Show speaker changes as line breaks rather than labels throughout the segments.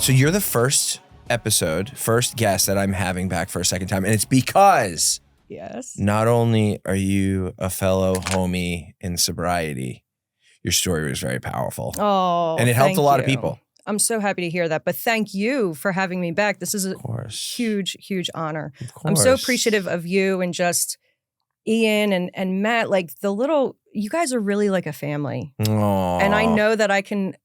So you're the first guest that I'm having back for a second time. And it's because not only are you a fellow homie in sobriety, your story was very powerful.
Oh,
and it helped a lot of people.
I'm so happy to hear that. But thank you for having me back. This is a huge, huge honor. I'm so appreciative of you and just Ian and Matt. Like you guys are really like a family.
Aww.
And I know that I can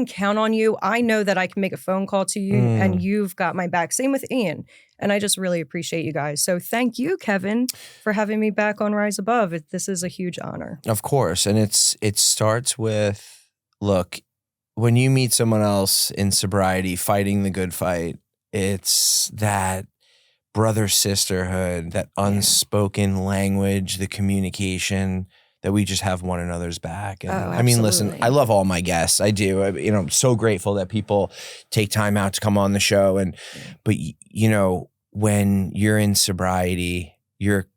count on you. I know that I can make a phone call to you and you've got my back. Same with Ian. And I just really appreciate you guys. So thank you, Kevin, for having me back on Rise Above. This is a huge honor.
Of course. And it starts with, look, when you meet someone else in sobriety fighting the good fight, it's that brother sisterhood, that unspoken language, the communication that we just have one another's back. And I mean, listen, I love all my guests. I do. I'm so grateful that people take time out to come on the show. But when you're in sobriety, you're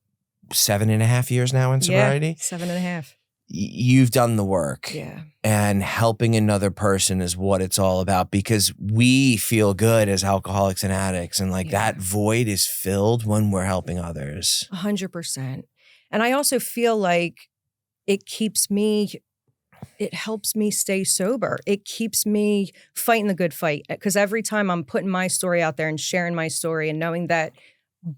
7.5 years now in sobriety.
7.5.
You've done the work.
Yeah.
And helping another person is what it's all about, because we feel good as alcoholics and addicts. And that void is filled when we're helping others.
100%. And I also feel like it helps me stay sober. It keeps me fighting the good fight. Because every time I'm putting my story out there and sharing my story and knowing that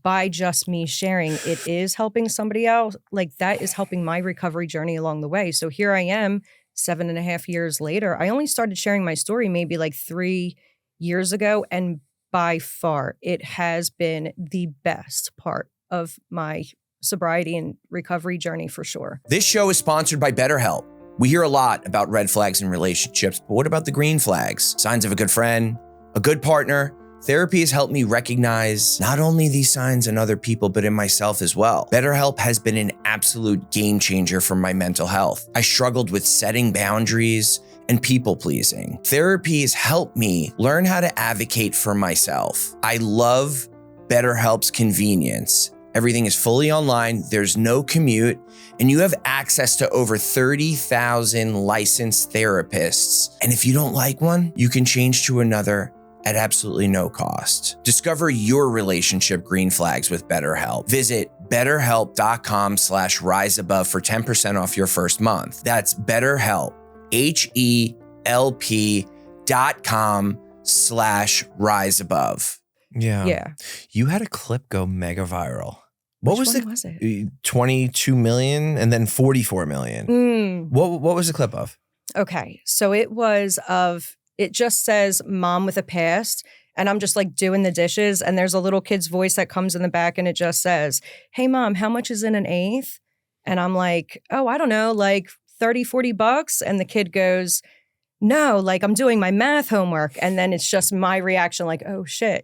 by just me sharing, it is helping somebody else, that is helping my recovery journey along the way. So here I am 7.5 years later. I only started sharing my story maybe 3 years ago. And by far, it has been the best part of my sobriety and recovery journey for sure.
This show is sponsored by BetterHelp. We hear a lot about red flags in relationships, but what about the green flags? Signs of a good friend, a good partner. Therapy has helped me recognize not only these signs in other people, but in myself as well. BetterHelp has been an absolute game changer for my mental health. I struggled with setting boundaries and people pleasing. Therapy has helped me learn how to advocate for myself. I love BetterHelp's convenience. Everything is fully online, there's no commute, and you have access to over 30,000 licensed therapists. And if you don't like one, you can change to another at absolutely no cost. Discover your relationship green flags with BetterHelp. Visit betterhelp.com/riseabove for 10% off your first month. That's BetterHelp, HELP.com/riseabove. Yeah. You had a clip go mega viral.
Which one was it?
22 million and then 44 million. What was the clip of?
Okay. So it just says mom with a past. And I'm just doing the dishes. And there's a little kid's voice that comes in the back and it just says, "Hey mom, how much is in an eighth?" And I'm like, "Oh, I don't know, $30-$40. And the kid goes, "No, I'm doing my math homework." And then it's just my reaction "Oh shit,"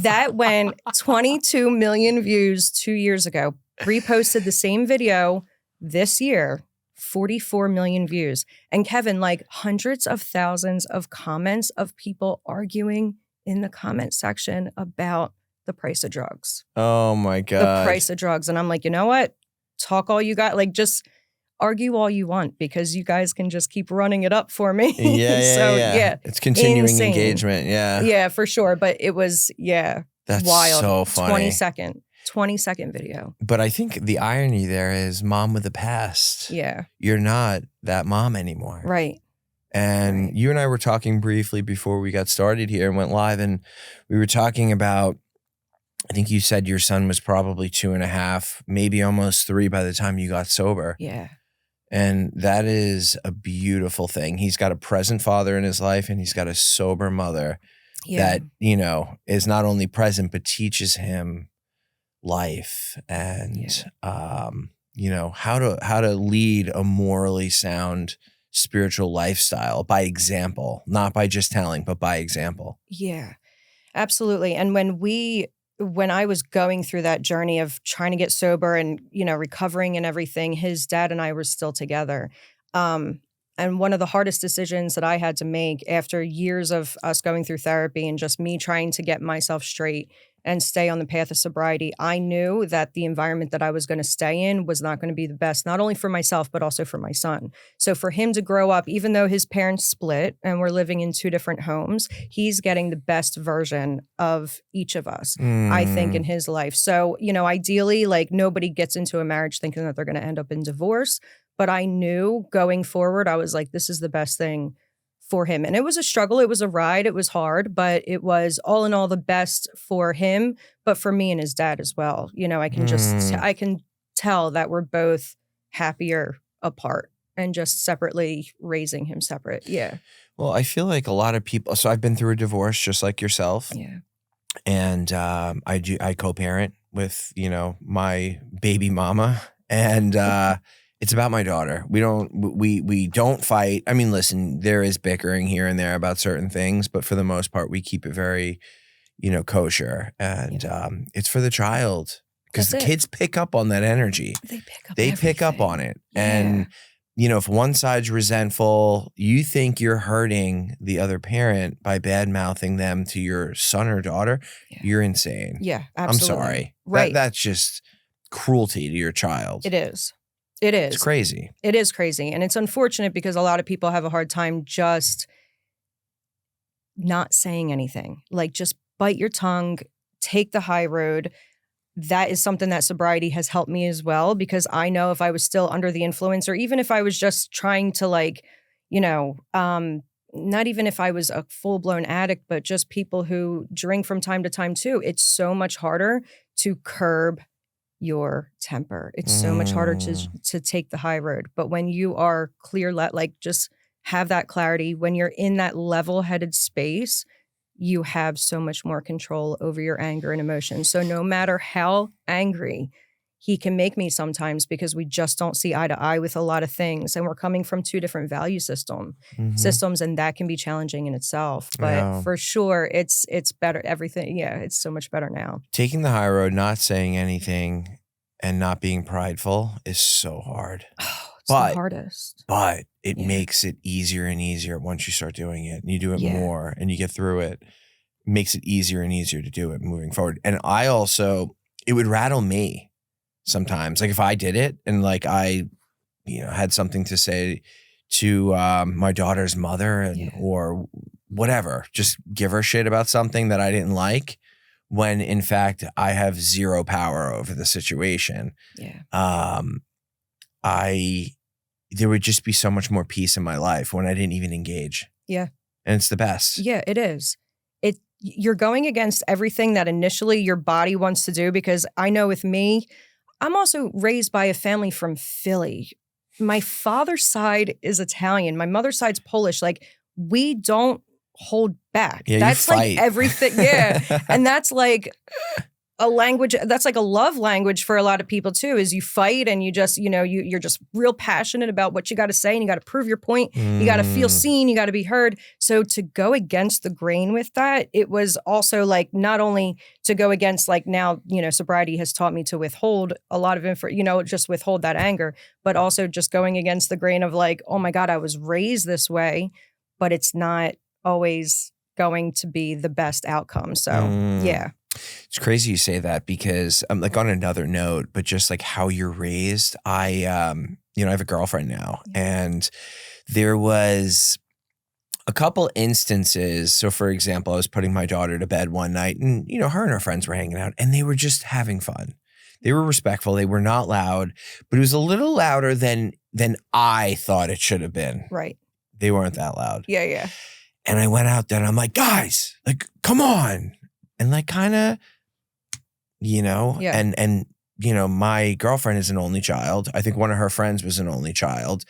That went 22 million views 2 years ago. Reposted the same video this year, 44 million views. And Kevin, hundreds of thousands of comments of people arguing in the comment section about the price of drugs.
Oh my God.
The price of drugs. And I'm like, you know what? Talk all you got. Just argue all you want, because you guys can just keep running it up for me.
Yeah. It's continuing engagement. Yeah.
Yeah, for sure. But it was,
that's
wild.
So funny.
20-second video.
But I think the irony there is mom with the past.
Yeah.
You're not that mom anymore.
Right.
And you and I were talking briefly before we got started here and went live, and we were talking about, I think you said your son was probably 2.5, maybe almost 3 by the time you got sober.
Yeah.
And that is a beautiful thing. He's got a present father in his life, and he's got a sober mother that, is not only present, but teaches him life and, how to lead a morally sound spiritual lifestyle by example, not by just telling, but by example.
Yeah, absolutely. And when I was going through that journey of trying to get sober and, recovering and everything, his dad and I were still together. And one of the hardest decisions that I had to make after years of us going through therapy and just me trying to get myself straight and stay on the path of sobriety, I knew that the environment that I was going to stay in was not going to be the best, not only for myself, but also for my son. So for him to grow up, even though his parents split and we're living in 2 different homes, he's getting the best version of each of us, I think, in his life. So, ideally, like nobody gets into a marriage thinking that they're going to end up in divorce. But I knew going forward, I was like, this is the best thing for him. And it was a struggle. It was a ride. It was hard, but it was all in all the best for him, but for me and his dad as well. I can tell that we're both happier apart and just separately raising him separate. Yeah.
Well, I feel like a lot of people, so I've been through a divorce just like yourself.
Yeah.
And I co-parent with, my baby mama. And it's about my daughter. We don't fight. I mean, listen, there is bickering here and there about certain things, but for the most part, we keep it very, kosher. And it's for the child, because the kids pick up on that energy. They pick up on it. Yeah. And, if one side's resentful, you think you're hurting the other parent by bad mouthing them to your son or daughter, you're insane.
Yeah, absolutely.
I'm sorry.
Right.
That's just cruelty to your child.
It is. It is.
It's crazy.
It is crazy. And it's unfortunate because a lot of people have a hard time just not saying anything. Like, just bite your tongue, take the high road. That is something that sobriety has helped me as well, because I know if I was still under the influence, or even if I was just trying to not even if I was a full-blown addict, but just people who drink from time to time too, it's so much harder to curb your temper. It's so much harder to take the high road. But when you are clear, just have that clarity, when you're in that level-headed space, you have so much more control over your anger and emotions. So no matter how angry he can make me sometimes, because we just don't see eye to eye with a lot of things, and we're coming from 2 different value systems, and that can be challenging in itself. But for sure, it's better. Everything, it's so much better now.
Taking the high road, not saying anything, and not being prideful is so hard.
Oh, it's the hardest.
But it makes it easier and easier once you start doing it, and you do it more, and you get through it. It makes it easier and easier to do it moving forward. And it would rattle me sometimes, like if I did it and like I, had something to say to my daughter's mother or whatever, just give her shit about something that I didn't like, when in fact I have zero power over the situation. Yeah. There would just be so much more peace in my life when I didn't even engage. Yeah. And it's the best.
Yeah, it is. You're going against everything that initially your body wants to do, because I know with me, I'm also raised by a family from Philly. My father's side is Italian. My mother's side's Polish. Like, we don't hold back.
Yeah,
that's like everything. Yeah. And that's like a language, that's like a love language for a lot of people too, is you fight and you just, you're just real passionate about what you got to say, and you got to prove your point. You got to feel seen. You got to be heard. So to go against the grain with that, it was also like, not only to go against, like, now, sobriety has taught me to withhold a lot of just withhold that anger, but also just going against the grain of like, oh my God, I was raised this way, but it's not always going to be the best outcome. So yeah.
It's crazy you say that, because I'm like, on another note, but just like how you're raised, I have a girlfriend now, and there was a couple instances. So for example, I was putting my daughter to bed one night, and, her and her friends were hanging out, and they were just having fun. They were respectful. They were not loud, but it was a little louder than I thought it should have been.
Right.
They weren't that loud.
Yeah. Yeah.
And I went out there and I'm like, guys, like, come on. And like, kind of, and my girlfriend is an only child. I think one of her friends was an only child.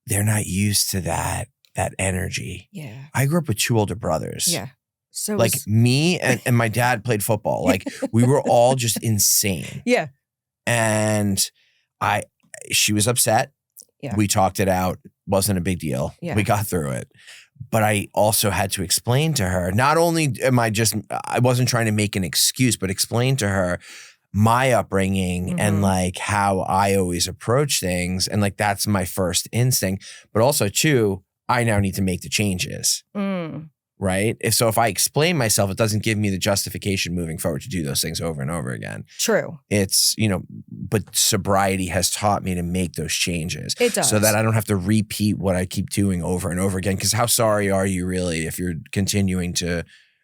They're not used to that energy. Yeah. I grew up with 2 older brothers. Yeah. So like me and my dad played football. Like, we were all just insane. Yeah. And she was upset. Yeah. We talked it out. Wasn't a big deal. Yeah. We got through it. But I also had to explain to her, not only I wasn't trying to make an excuse, but explain to her my upbringing and like how I always approach things. And like, that's my first instinct. But also too, I now need to make the changes. right? If I explain myself, it doesn't give me the justification moving forward to do those things over and over again.
True.
It's, but sobriety has taught me to make those changes.
It does.
So that I don't have to repeat what I keep doing over and over again. Because how sorry are you really if you're continuing to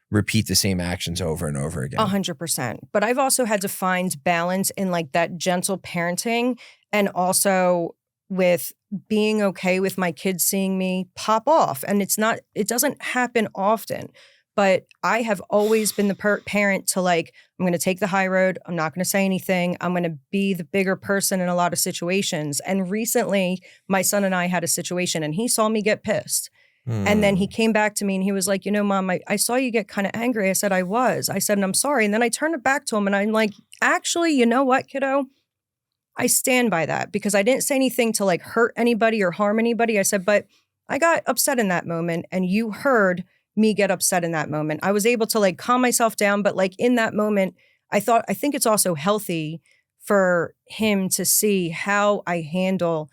repeat the same actions over and over again?
100%. But I've also had to find balance in like that gentle parenting, and also with being okay with my kids seeing me pop off. And it doesn't happen often, but I have always been the parent to like, I'm going to take the high road. I'm not going to say anything. I'm going to be the bigger person in a lot of situations. And recently my son and I had a situation and he saw me get pissed. And then he came back to me and he was like, Mom, I saw you get kind of angry. I said, I was. I said, and I'm sorry. And then I turned it back to him and I'm like, actually, you know what, kiddo? I stand by that because I didn't say anything to like hurt anybody or harm anybody. I said, but I got upset in that moment and you heard me get upset in that moment. I was able to like calm myself down. But like in that moment, I think it's also healthy for him to see how I handle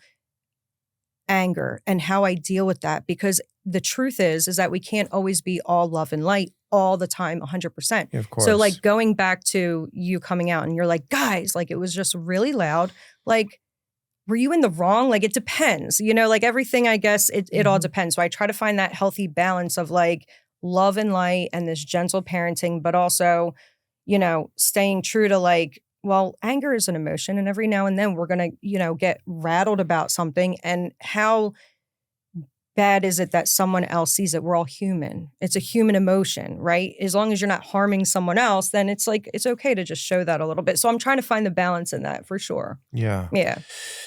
anger and how I deal with that, because the truth is that we can't always be all love and light all the time, 100%.
Yeah, of course.
So like going back to you coming out and you're like, guys, like it was just really loud. Like, were you in the wrong? Like, it depends, like everything, I guess it all depends. So I try to find that healthy balance of like love and light and this gentle parenting, but also, staying true to like, well, anger is an emotion and every now and then we're going to, get rattled about something. And how bad is it that someone else sees it? We're all human. It's a human emotion, right? As long as you're not harming someone else, then it's like, it's okay to just show that a little bit. So I'm trying to find the balance in that for sure.
Yeah.
Yeah.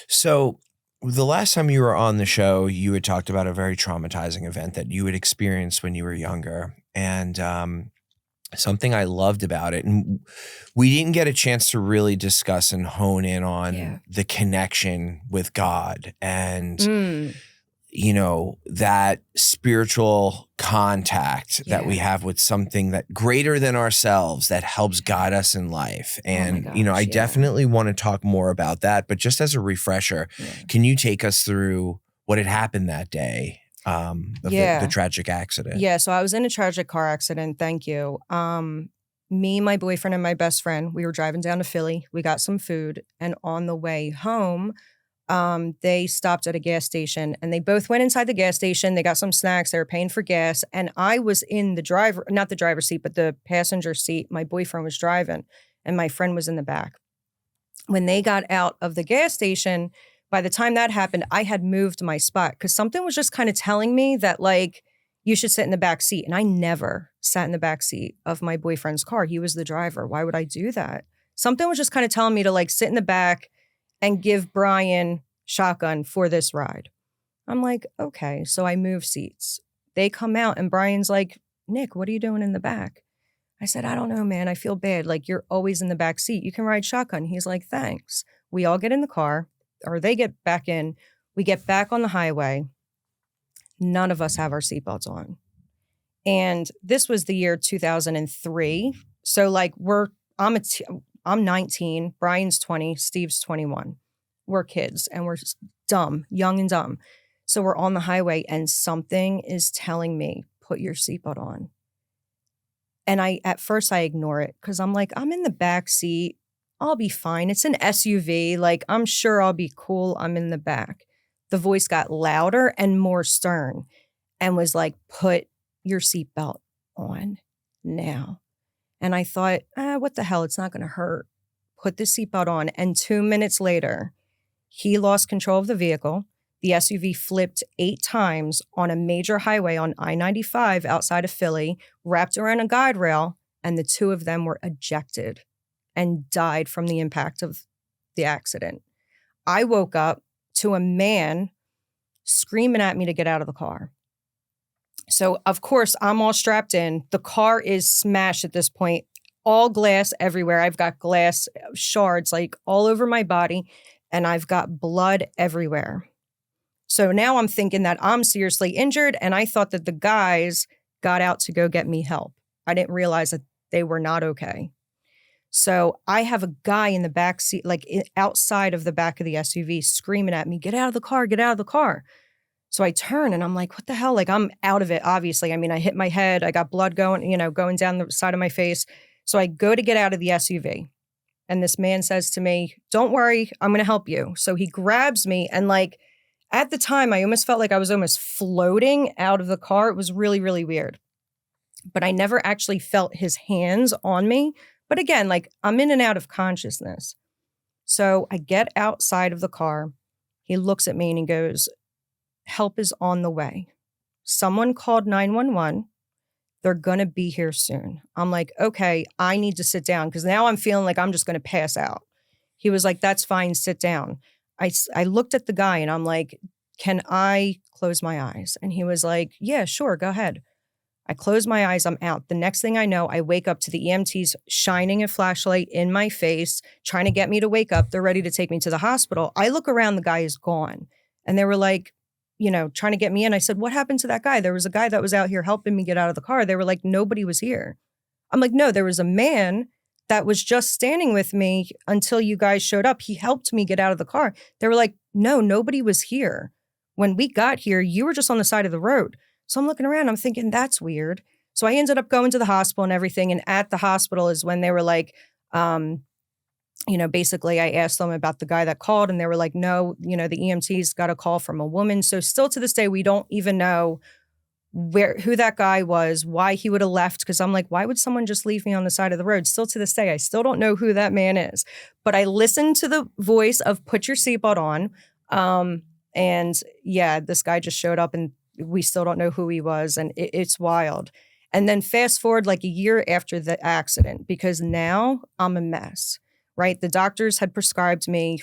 So the last time you were on the show, you had talked about a very traumatizing event that you had experienced when you were younger. And something I loved about it, and we didn't get a chance to really discuss and hone in on the connection with God and that spiritual contact that we have with something that greater than ourselves that helps guide us in life. And, I definitely want to talk more about that. But just as a refresher, can you take us through what had happened that day of the tragic accident?
Yeah. So I was in a tragic car accident. Thank you. Me, my boyfriend, and my best friend, we were driving down to Philly. We got some food. And on the way home, they stopped at a gas station and they both went inside the gas station. They got some snacks. They were paying for gas. And I was in not the driver's seat, but the passenger seat. My boyfriend was driving and my friend was in the back. When they got out of the gas station, by the time that happened, I had moved my spot because something was just kind of telling me that like, you should sit in the back seat. And I never sat in the back seat of my boyfriend's car. He was the driver. Why would I do that? Something was just kind of telling me to like sit in the back and give Brian shotgun for this ride. I'm like, okay. So I move seats. They come out and Brian's like, Nick, what are you doing in the back? I said, I don't know, man. I feel bad. Like, you're always in the back seat. You can ride shotgun. He's like, thanks. We all get in the car, or they get back in. We get back on the highway. None of us have our seatbelts on. And this was the year 2003. So like I'm 19, Brian's 20, Steve's 21. We're kids and we're dumb, young and dumb. So we're on the highway and something is telling me, put your seatbelt on. And at first I ignore it because I'm like, I'm in the back seat. I'll be fine. It's an SUV. Like, I'm sure I'll be cool. I'm in the back. The voice got louder and more stern and was like, put your seatbelt on now. And I thought, what the hell? It's not going to hurt. Put the seatbelt on. And 2 minutes later, he lost control of the vehicle. The SUV flipped 8 times on a major highway on I-95 outside of Philly, wrapped around a guide rail, and the 2 of them were ejected and died from the impact of the accident. I woke up to a man screaming at me to get out of the car. So, of course, I'm all strapped in. The car is smashed at this point, all glass everywhere. I've got glass shards like all over my body, and I've got blood everywhere. So now I'm thinking that I'm seriously injured, and I thought that the guys got out to go get me help. I didn't realize that they were not okay. So I have a guy in the back seat, like outside of the back of the SUV, screaming at me, get out of the car, get out of the car. So I turn and I'm like, what the hell? Like, I'm out of it, obviously. I mean, I hit my head. I got blood going down the side of my face. So I go to get out of the SUV. And this man says to me, don't worry, I'm going to help you. So he grabs me. And like, at the time, I almost felt like I was almost floating out of the car. It was really, really weird. But I never actually felt his hands on me. But again, like, I'm in and out of consciousness. So I get outside of the car. He looks at me and he goes, help is on the way. Someone called 911. They're going to be here soon. I'm like, okay, I need to sit down because now I'm feeling like I'm just going to pass out. He was like, that's fine, sit down. I looked at the guy and I'm like, can I close my eyes? And he was like, yeah, sure, go ahead. I close my eyes, I'm out. The next thing I know, I wake up to the EMTs shining a flashlight in my face, trying to get me to wake up. They're ready to take me to the hospital. I look around, the guy is gone. And they were like, trying to get me in. I said, what happened to that guy? There was a guy that was out here helping me get out of the car. They were like, nobody was here. I'm like, no, there was a man that was just standing with me until you guys showed up. He helped me get out of the car. They were like, no, nobody was here. When we got here, you were just on the side of the road. So I'm looking around, I'm thinking, that's weird. So I ended up going to the hospital and everything. And at the hospital is when they were like, basically I asked them about the guy that called and they were like, no, the EMTs got a call from a woman. So still to this day, we don't even know who that guy was, why he would have left. Cause I'm like, why would someone just leave me on the side of the road? Still to this day, I still don't know who that man is, but I listened to the voice of put your seatbelt on. And yeah, this guy just showed up and we still don't know who he was. And it's wild. And then fast forward like a year after the accident, because now I'm a mess. Right? The doctors had prescribed me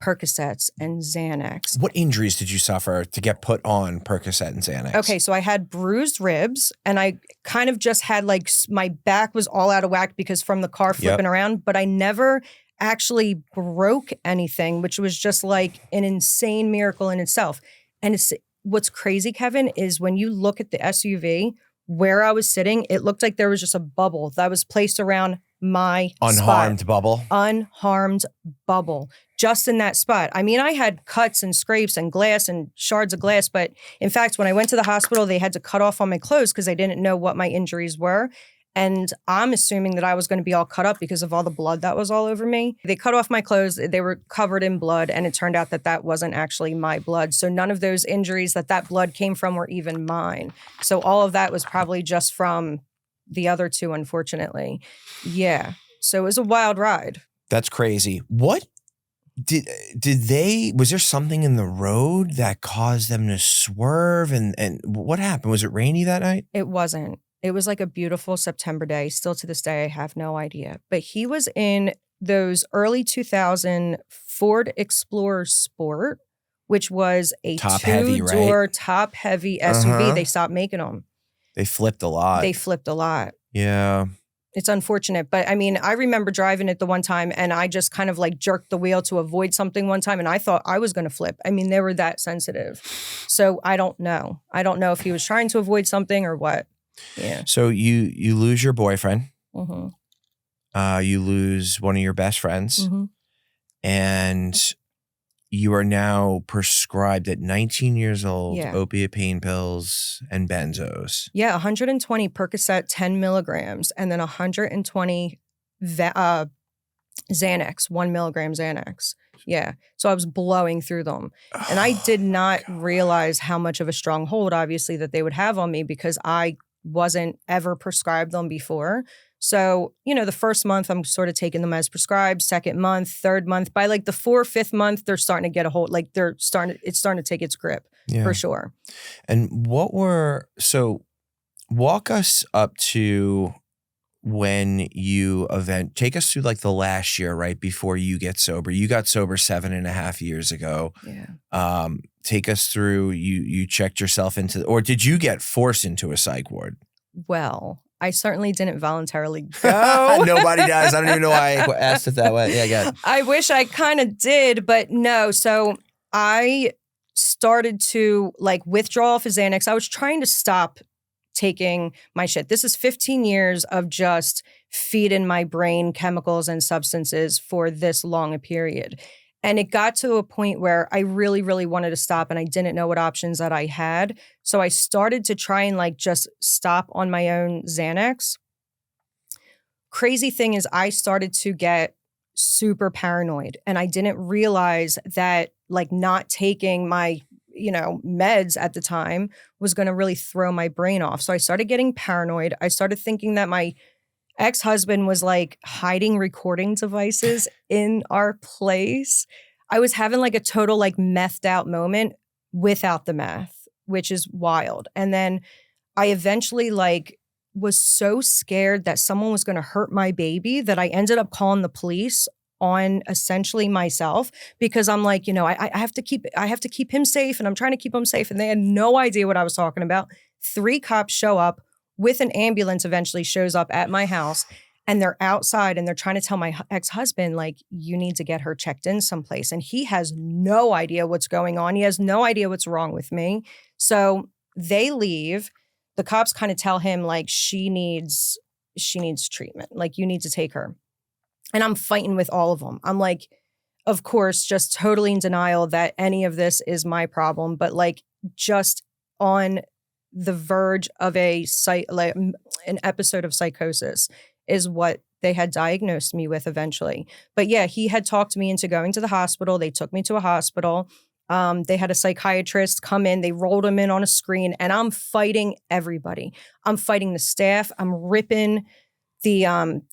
Percocets and Xanax.
What injuries did you suffer to get put on Percocet and Xanax?
Okay, so I had bruised ribs and I kind of just had like my back was all out of whack because from the car flipping around, but I never actually broke anything, which was just like an insane miracle in itself. And what's crazy, Kevin, is when you look at the SUV where I was sitting, it looked like there was just a bubble that was placed around my
unharmed
spot.
Bubble.
Unharmed bubble. Just in that spot. I mean, I had cuts and scrapes and glass and shards of glass, but in fact, when I went to the hospital, they had to cut off all my clothes because they didn't know what my injuries were. And I'm assuming that I was going to be all cut up because of all the blood that was all over me. They cut off my clothes. They were covered in blood. And it turned out that that wasn't actually my blood. So none of those injuries that blood came from were even mine. So all of that was probably just from the other two, unfortunately. Yeah. So it was a wild ride.
That's crazy. What was there something in the road that caused them to swerve? And what happened? Was it rainy that night?
It wasn't. It was like a beautiful September day. Still to this day, I have no idea. But he was in those early 2000 Ford Explorer Sport, which was a two-door, top-heavy SUV. They stopped making them.
They flipped a lot. Yeah.
It's unfortunate. But I mean, I remember driving it the one time and I just kind of like jerked the wheel to avoid something one time and I thought I was going to flip. I mean, they were that sensitive. So I don't know. I don't know if he was trying to avoid something or what. Yeah.
So you lose your boyfriend.
Mm-hmm.
You lose one of your best friends.
Mm-hmm.
And you are now prescribed at 19 years old, opiate pain pills and benzos.
Yeah, 120 Percocet, 10 milligrams, and then 120 Xanax, 1 milligram Xanax. Yeah, so I was blowing through them. And I did not realize how much of a strong hold, obviously, that they would have on me because I wasn't ever prescribed them before. So, the first month I'm sort of taking them as prescribed, second month, third month. By like the 4th, 5th month, they're starting to get a hold, like it's starting to take its grip for sure.
And so walk us up to when take us through like the last year, right? Before you get sober. You got sober 7.5 years ago.
Yeah.
Take us through, you checked yourself or did you get forced into a psych ward?
Well, I certainly didn't voluntarily go.
Nobody does. I don't even know why I asked it that way. Yeah, good.
I wish I kind of did, but no. So I started to like withdraw off of Xanax. I was trying to stop taking my shit. This is 15 years of just feeding my brain chemicals and substances for this long a period. And it got to a point where I really, really wanted to stop and I didn't know what options that I had. So I started to try and like just stop on my own Xanax. Crazy thing is I started to get super paranoid and I didn't realize that like not taking my, meds at the time was going to really throw my brain off. So I started getting paranoid. I started thinking that my ex-husband was like hiding recording devices in our place. I was having like a total like methed out moment without the meth, which is wild. And then I eventually like was so scared that someone was going to hurt my baby that I ended up calling the police on essentially myself because I'm like, I have to keep him safe and I'm trying to keep him safe. And they had no idea what I was talking about. 3 cops show up with an ambulance eventually shows up at my house and they're outside and they're trying to tell my ex-husband, like, you need to get her checked in someplace. And he has no idea what's going on. He has no idea what's wrong with me. So they leave. The cops kind of tell him like, she needs treatment. Like, you need to take her. And I'm fighting with all of them. I'm like, of course, just totally in denial that any of this is my problem, but like just on the verge of an episode of psychosis is what they had diagnosed me with eventually. But yeah, he had talked me into going to the hospital. They took me to a hospital. They had a psychiatrist come in. They rolled him in on a screen and I'm fighting everybody. I'm fighting the staff. I'm ripping the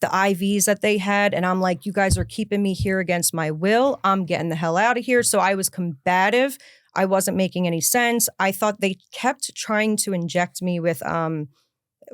IVs that they had. And I'm like, you guys are keeping me here against my will. I'm getting the hell out of here. So I was combative. I wasn't making any sense. I thought they kept trying to inject me with,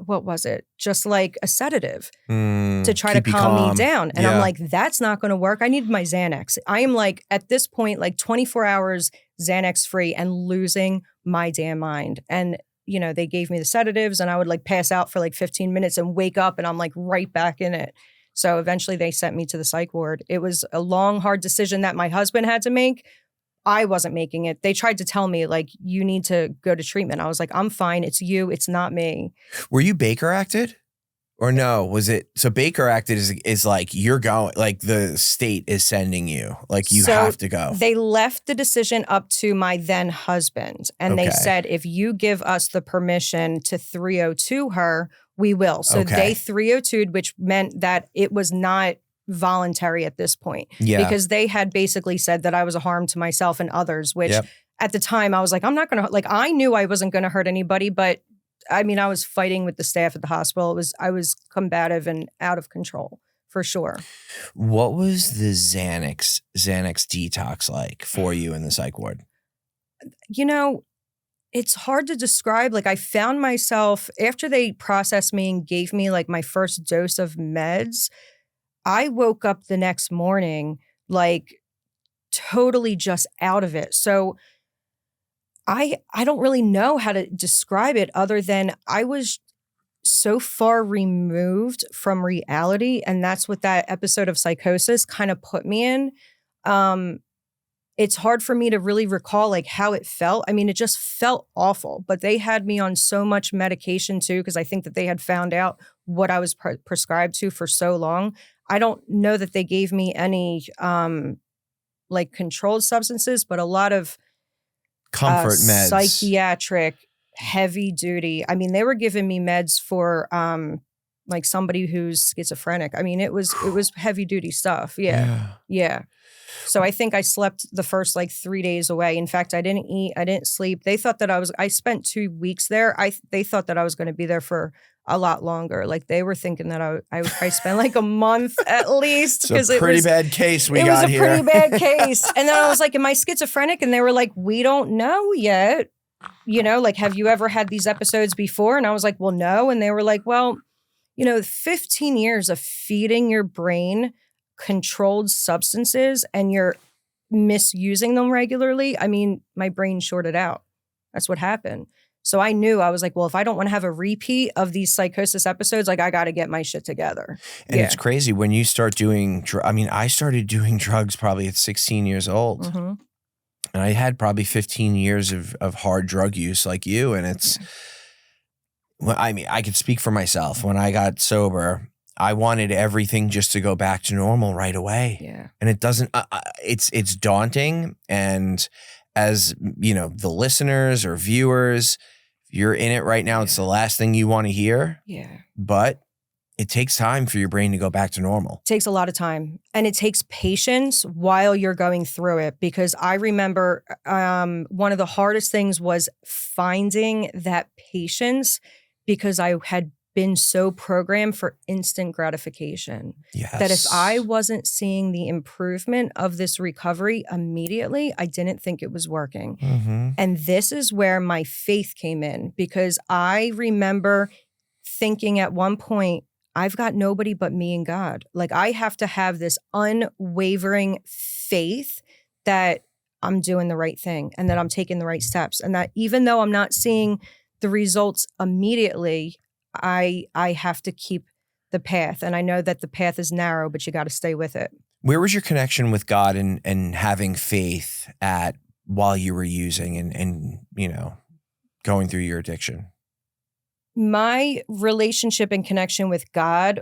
what was it? Just like a sedative to try to calm me down. And I'm like, that's not going to work. I need my Xanax. I am like, at this point, like 24 hours Xanax free and losing my damn mind. And they gave me the sedatives and I would like pass out for like 15 minutes and wake up and I'm like right back in it. So eventually they sent me to the psych ward. It was a long, hard decision that my husband had to make. I wasn't making it. They tried to tell me like, you need to go to treatment. I was like, I'm fine. It's you. It's not me.
Were you Baker acted? Or no, was it? So Baker acted is like you're going, like the state is sending you, like you have to go.
They left the decision up to my then husband. And they said, if you give us the permission to 302 her, we will. So they 302'd, which meant that it was not voluntary at this point. Yeah. Because they had basically said that I was a harm to myself and others, which at the time I was like, I'm not going to, like, I knew I wasn't going to hurt anybody, but I mean, I was fighting with the staff at the hospital. I was combative and out of control for sure.
What was the Xanax detox like for you in the psych ward?
It's hard to describe. Like, I found myself after they processed me and gave me like my first dose of meds, I woke up the next morning like totally just out of it. So I don't really know how to describe it other than I was so far removed from reality. And that's what that episode of psychosis kind of put me in. It's hard for me to really recall like how it felt. I mean, it just felt awful, but they had me on so much medication too, because I think that they had found out what I was prescribed to for so long. I don't know that they gave me any like controlled substances, but a lot of
comfort meds,
psychiatric, heavy duty. I mean, they were giving me meds for like somebody who's schizophrenic. I mean, it was heavy duty stuff. Yeah. So I think I slept the first like 3 days away. In fact, I didn't eat, I didn't sleep. They thought that I spent 2 weeks there. They thought that I was going to be there for a lot longer. Like they were thinking that I spent like a month at least.
It's a pretty bad case we got here.
It was a pretty bad case. And then I was like, am I schizophrenic? And they were like, we don't know yet. Like, have you ever had these episodes before? And I was like, well, no. And they were like, well, 15 years of feeding your brain controlled substances and you're misusing them regularly. I mean, my brain shorted out. That's what happened. So I knew, I was like, well, if I don't want to have a repeat of these psychosis episodes, like I got to get my shit together.
And it's crazy when you start doing, I started doing drugs probably at 16 years old. Mm-hmm. And I had probably 15 years of hard drug use like you. And it's, I could speak for myself. When I got sober, I wanted everything just to go back to normal right away.
Yeah.
And it doesn't, it's daunting. And as you know, the listeners or viewers, if you're in it right now, it's the last thing you want to hear.
Yeah.
But it takes time for your brain to go back to normal.
It takes a lot of time, and it takes patience while you're going through it, because I remember one of the hardest things was finding that patience, because I had been so programmed for instant gratification.
Yes.
That if I wasn't seeing the improvement of this recovery immediately, I didn't think it was working.
Mm-hmm.
And this is where my faith came in, because I remember thinking at one point, I've got nobody but me and God. Like, I have to have this unwavering faith that I'm doing the right thing and that I'm taking the right steps. And that even though I'm not seeing the results immediately, I have to keep the path. And I know that the path is narrow, but you got to stay with it.
Where was your connection with God and having faith at while you were using and you know, going through your addiction?
My relationship and connection with God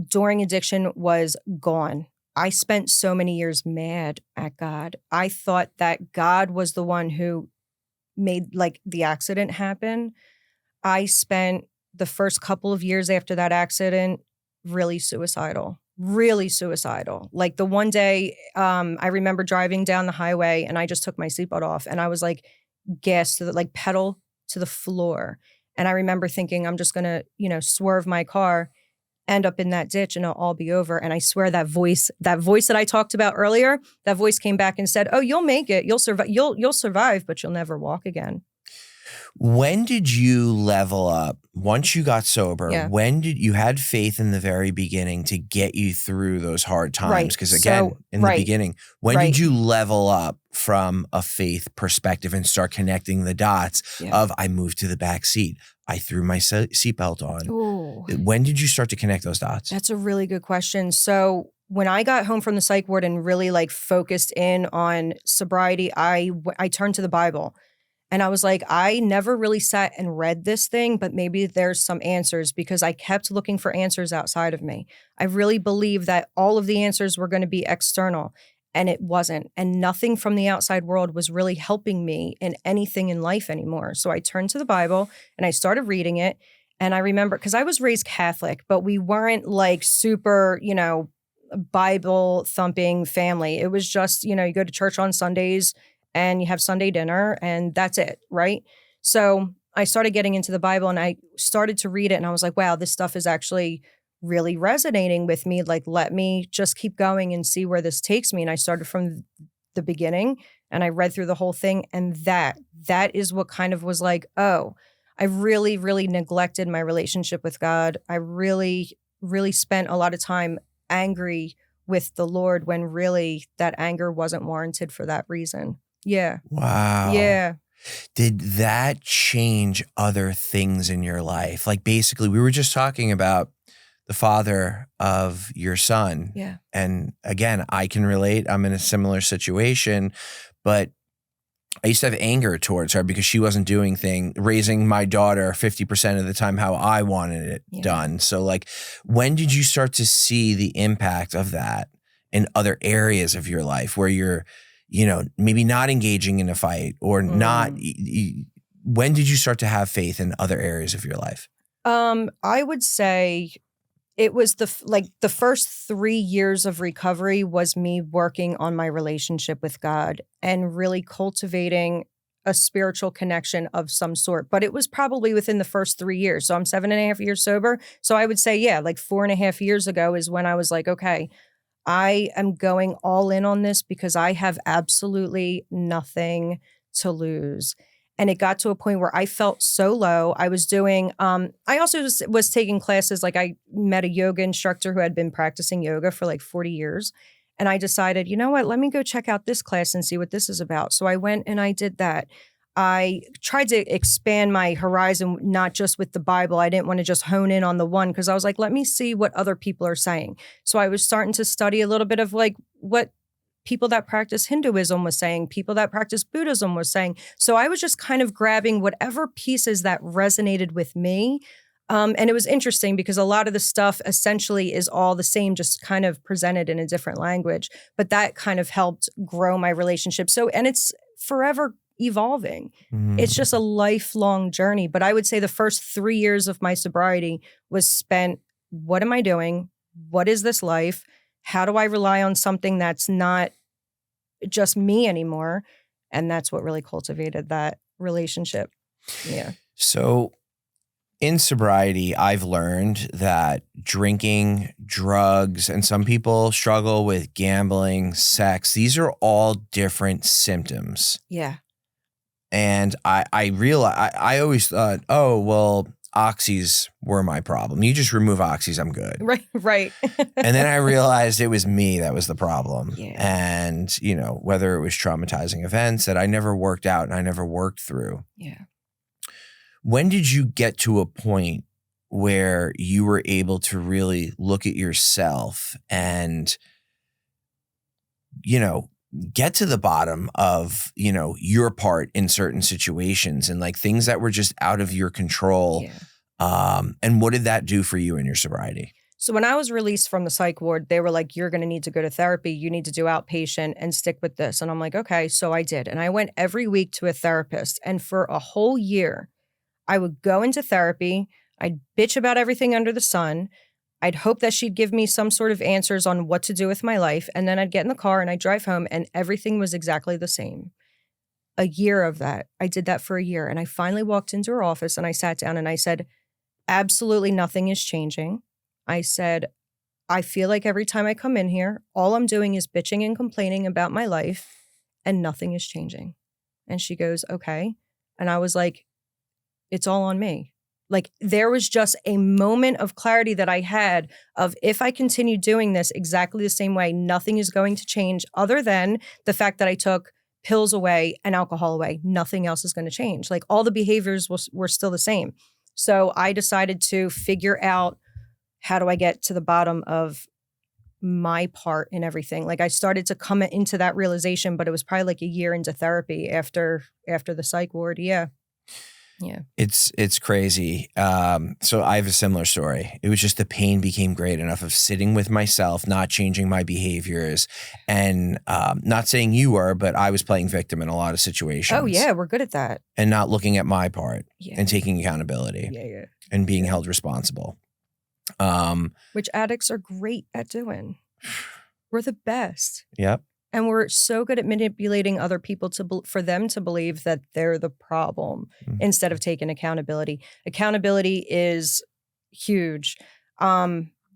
during addiction was gone. I spent so many years mad at God. I thought that God was the one who made like the accident happen. I spent the first couple of years after that accident really suicidal. Like the one day I remember driving down the highway and I just took my seatbelt off and I was like gas to the like pedal to the floor. And I remember thinking, I'm just going to, you know, swerve my car, end up in that ditch and it'll all be over. And I swear that voice that I talked about earlier, that voice came back and said, oh, you'll make it. You'll survive. You'll survive, but you'll never walk again.
When did you level up? Once you got sober,
Yeah.
when did you had faith in the very beginning to get you through those hard times? Because again, in the beginning, when did you level up from a faith perspective and start connecting the dots of I moved to the back seat, I threw my seatbelt on?
Ooh.
When did you start to connect those dots?
That's a really good question. So when I got home from the psych ward and really like focused in on sobriety, I turned to the Bible. And I was like, I never really sat and read this thing, but maybe there's some answers, because I kept looking for answers outside of me. I really believed that all of the answers were going to be external, and it wasn't. And nothing from the outside world was really helping me in anything in life anymore. So I turned to the Bible and I started reading it. And I remember, because I was raised Catholic, but we weren't like super, you know, Bible thumping family. It was just, you know, you go to church on Sundays and you have Sunday dinner and that's it, right? So I started getting into the Bible and I started to read it and I was like, wow, this stuff is actually really resonating with me. Like, let me just keep going and see where this takes me. And I started from the beginning and I read through the whole thing. And that is what kind of was like, oh, I really, really neglected my relationship with God. I really, really spent a lot of time angry with the Lord when really that anger wasn't warranted for that reason. Yeah.
Wow.
Yeah.
Did that change other things in your life? Like basically, we were just talking about the father of your son.
Yeah.
And again, I can relate. I'm in a similar situation, but I used to have anger towards her because she wasn't raising my daughter 50% of the time how I wanted it done. So like, when did you start to see the impact of that in other areas of your life where you're, you know, maybe not engaging in a fight or not? When did you start to have faith in other areas of your life?
I would say it was the first 3 years of recovery was me working on my relationship with God and really cultivating a spiritual connection of some sort. But it was probably within the first 3 years. So I'm 7.5 years sober. So I would say, yeah, like 4.5 years ago is when I was like, okay, I am going all in on this because I have absolutely nothing to lose. And it got to a point where I felt so low. I was doing, I also was taking classes. Like I met a yoga instructor who had been practicing yoga for like 40 years. And I decided, you know what, let me go check out this class and see what this is about. So I went and I did that. I tried to expand my horizon, not just with the Bible. I didn't want to just hone in on the one because I was like, let me see what other people are saying. So I was starting to study a little bit of like what people that practice Hinduism was saying, people that practice Buddhism was saying. So I was just kind of grabbing whatever pieces that resonated with me And it was interesting because a lot of the stuff essentially is all the same, just kind of presented in a different language. But that kind of helped grow my relationship. So, and it's forever evolving. It's just a lifelong journey. But I would say the first 3 years of my sobriety was spent, what am I doing? What is this life? How do I rely on something that's not just me anymore? And that's what really cultivated that relationship. Yeah.
So in sobriety, I've learned that drinking, drugs, and some people struggle with gambling, sex. These are all different symptoms.
Yeah.
And I realized, I always thought, oh, well, oxys were my problem. You just remove oxys, I'm good.
Right.
And then I realized it was me that was the problem.
Yeah.
And, you know, whether it was traumatizing events that I never worked out and I never worked through.
Yeah.
When did you get to a point where you were able to really look at yourself and, you know, get to the bottom of, you know, your part in certain situations and like things that were just out of your control?
Yeah.
And what did that do for you in your sobriety?
So when I was released from the psych ward, they were like, you're going to need to go to therapy. You need to do outpatient and stick with this. And I'm like, okay. So I did. And I went every week to a therapist. And for a whole year, I would go into therapy. I'd bitch about everything under the sun. I'd hope that she'd give me some sort of answers on what to do with my life. And then I'd get in the car and I'd drive home and everything was exactly the same. A year of that. I did that for a year. And I finally walked into her office and I sat down and I said, absolutely nothing is changing. I said, I feel like every time I come in here, all I'm doing is bitching and complaining about my life and nothing is changing. And she goes, okay. And I was like, it's all on me. Like there was just a moment of clarity that I had of if I continue doing this exactly the same way, nothing is going to change other than the fact that I took pills away and alcohol away. Nothing else is going to change. Like all the behaviors were still the same. So I decided to figure out how do I get to the bottom of my part in everything. Like I started to come into that realization, but it was probably like a year into therapy after the psych ward. Yeah. Yeah.
It's crazy. So I have a similar story. It was just the pain became great enough of sitting with myself, not changing my behaviors and not saying you were, but I was playing victim in a lot of situations.
Oh yeah, we're good at that.
And not looking at my part
Yeah.
and taking accountability
Yeah.
and being held responsible.
Which addicts are great at doing. We're the best.
Yep.
And we're so good at manipulating other people for them to believe that they're the problem instead of taking accountability. Accountability is huge.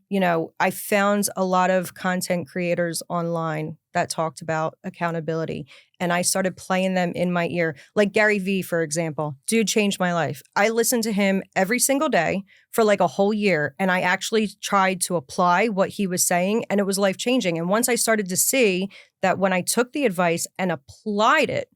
You know, I found a lot of content creators online that talked about accountability and I started playing them in my ear. Like Gary Vee, for example, dude changed my life. I listened to him every single day for like a whole year and I actually tried to apply what he was saying and it was life-changing. And once I started to see that when I took the advice and applied it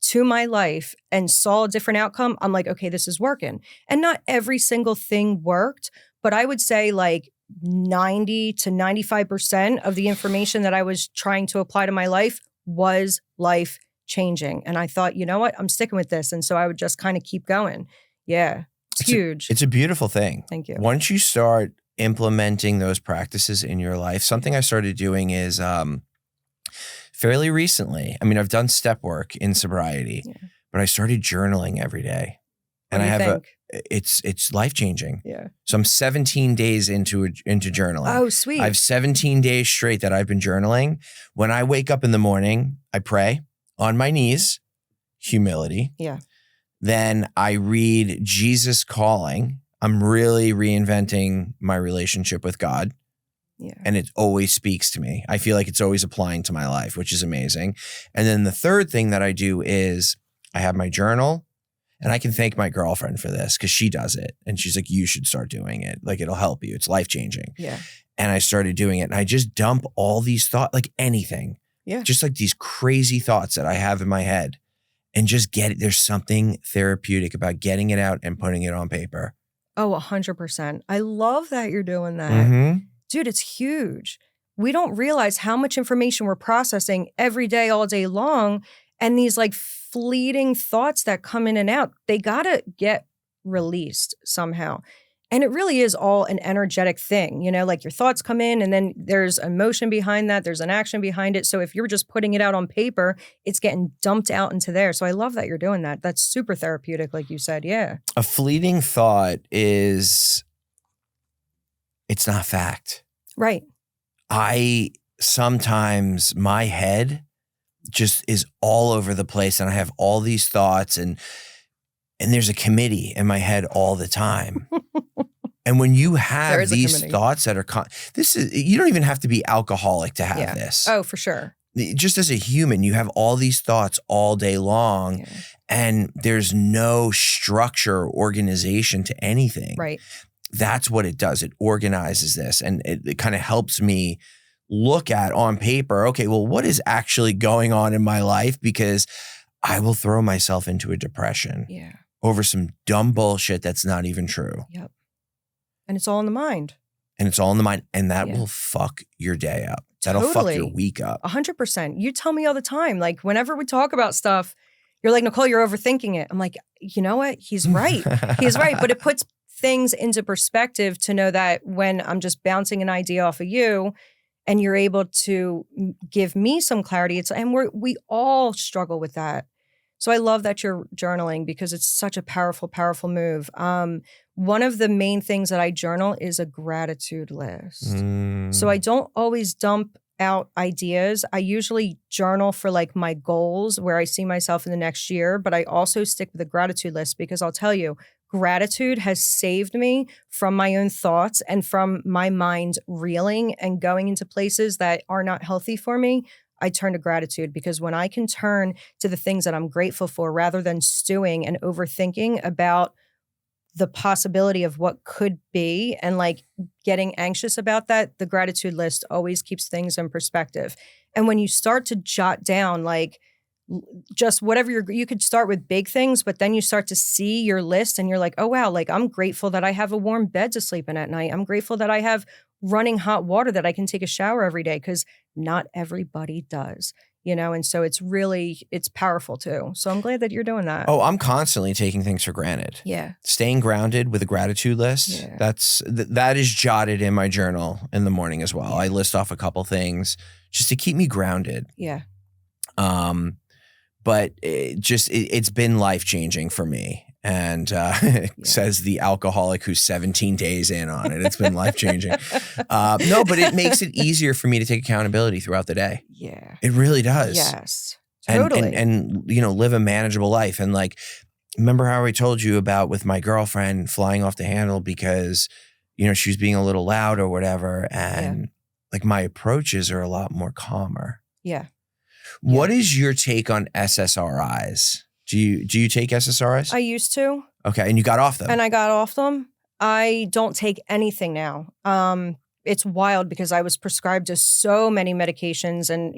to my life and saw a different outcome, I'm like, okay, this is working. And not every single thing worked, but I would say like 90 to 95% of the information that I was trying to apply to my life was life changing. And I thought, you know what, I'm sticking with this. And so I would just kind of keep going. Yeah, it's huge.
It's a beautiful thing.
Thank you.
Once you start implementing those practices in your life, something I started doing is fairly recently. I mean, I've done step work in sobriety, but I started journaling every day. And it's life-changing.
Yeah.
So I'm 17 days into journaling.
Oh, sweet.
I have 17 days straight that I've been journaling. When I wake up in the morning, I pray on my knees, humility.
Yeah.
Then I read Jesus Calling. I'm really reinventing my relationship with God.
Yeah.
And it always speaks to me. I feel like it's always applying to my life, which is amazing. And then the third thing that I do is I have my journal. And I can thank my girlfriend for this because she does it. And she's like, you should start doing it. Like, it'll help you. It's life-changing.
Yeah.
And I started doing it. And I just dump all these thoughts, like anything.
Yeah.
Just like these crazy thoughts that I have in my head. And just get it. There's something therapeutic about getting it out and putting it on paper.
Oh, 100%. I love that you're doing that.
Mm-hmm.
Dude, it's huge. We don't realize how much information we're processing every day, all day long. And these like fleeting thoughts that come in and out, they got to get released somehow. And it really is all an energetic thing, like your thoughts come in and then there's emotion behind that. There's an action behind it. So if you're just putting it out on paper, it's getting dumped out into there. So I love that you're doing that. That's super therapeutic, like you said. Yeah.
A fleeting thought it's not fact.
Right.
Sometimes my head just is all over the place and I have all these thoughts and there's a committee in my head all the time. And when you have these thoughts that are, you don't even have to be alcoholic to have this.
Oh, for sure.
Just as a human, you have all these thoughts all day long and there's no structure or organization to anything.
Right.
That's what it does. It organizes this and it kind of helps me look at on paper, okay, well, what is actually going on in my life? Because I will throw myself into a depression over some dumb bullshit that's not even true.
Yep. And it's all in the mind.
And that will fuck your day up. That'll fuck your week up.
100%. You tell me all the time, like whenever we talk about stuff, you're like, Nicole, you're overthinking it. I'm like, you know what? He's right. He's right. But it puts things into perspective to know that when I'm just bouncing an idea off of you and you're able to give me some clarity, we all struggle with that. So I love that you're journaling because it's such a powerful, powerful move. One of the main things that I journal is a gratitude list. So I don't always dump out ideas. I usually journal for like my goals where I see myself in the next year, but I also stick with a gratitude list because I'll tell you, gratitude has saved me from my own thoughts and from my mind reeling and going into places that are not healthy for me. I turn to gratitude because when I can turn to the things that I'm grateful for rather than stewing and overthinking about the possibility of what could be and like getting anxious about that, the gratitude list always keeps things in perspective. And when you start to jot down like just whatever you could start with big things, but then you start to see your list and you're like, oh, wow, like I'm grateful that I have a warm bed to sleep in at night. I'm grateful that I have running hot water that I can take a shower every day because not everybody does, and so it's powerful too. So I'm glad that you're doing that.
Oh, I'm constantly taking things for granted.
Yeah.
Staying grounded with a gratitude list. Yeah. That is jotted in my journal in the morning as well. I list off a couple things just to keep me grounded.
Yeah.
But it's been life-changing for me. And says the alcoholic who's 17 days in on it. It's been life-changing. No, but it makes it easier for me to take accountability throughout the day.
Yeah.
It really does.
Yes. Totally.
And live a manageable life. And like, remember how I told you about with my girlfriend flying off the handle because, she was being a little loud or whatever. And like my approaches are a lot more calmer.
Yeah.
What is your take on SSRIs? Do you take SSRIs?
I used to.
Okay, and you got off them.
And I got off them. I don't take anything now. It's wild because I was prescribed to so many medications and,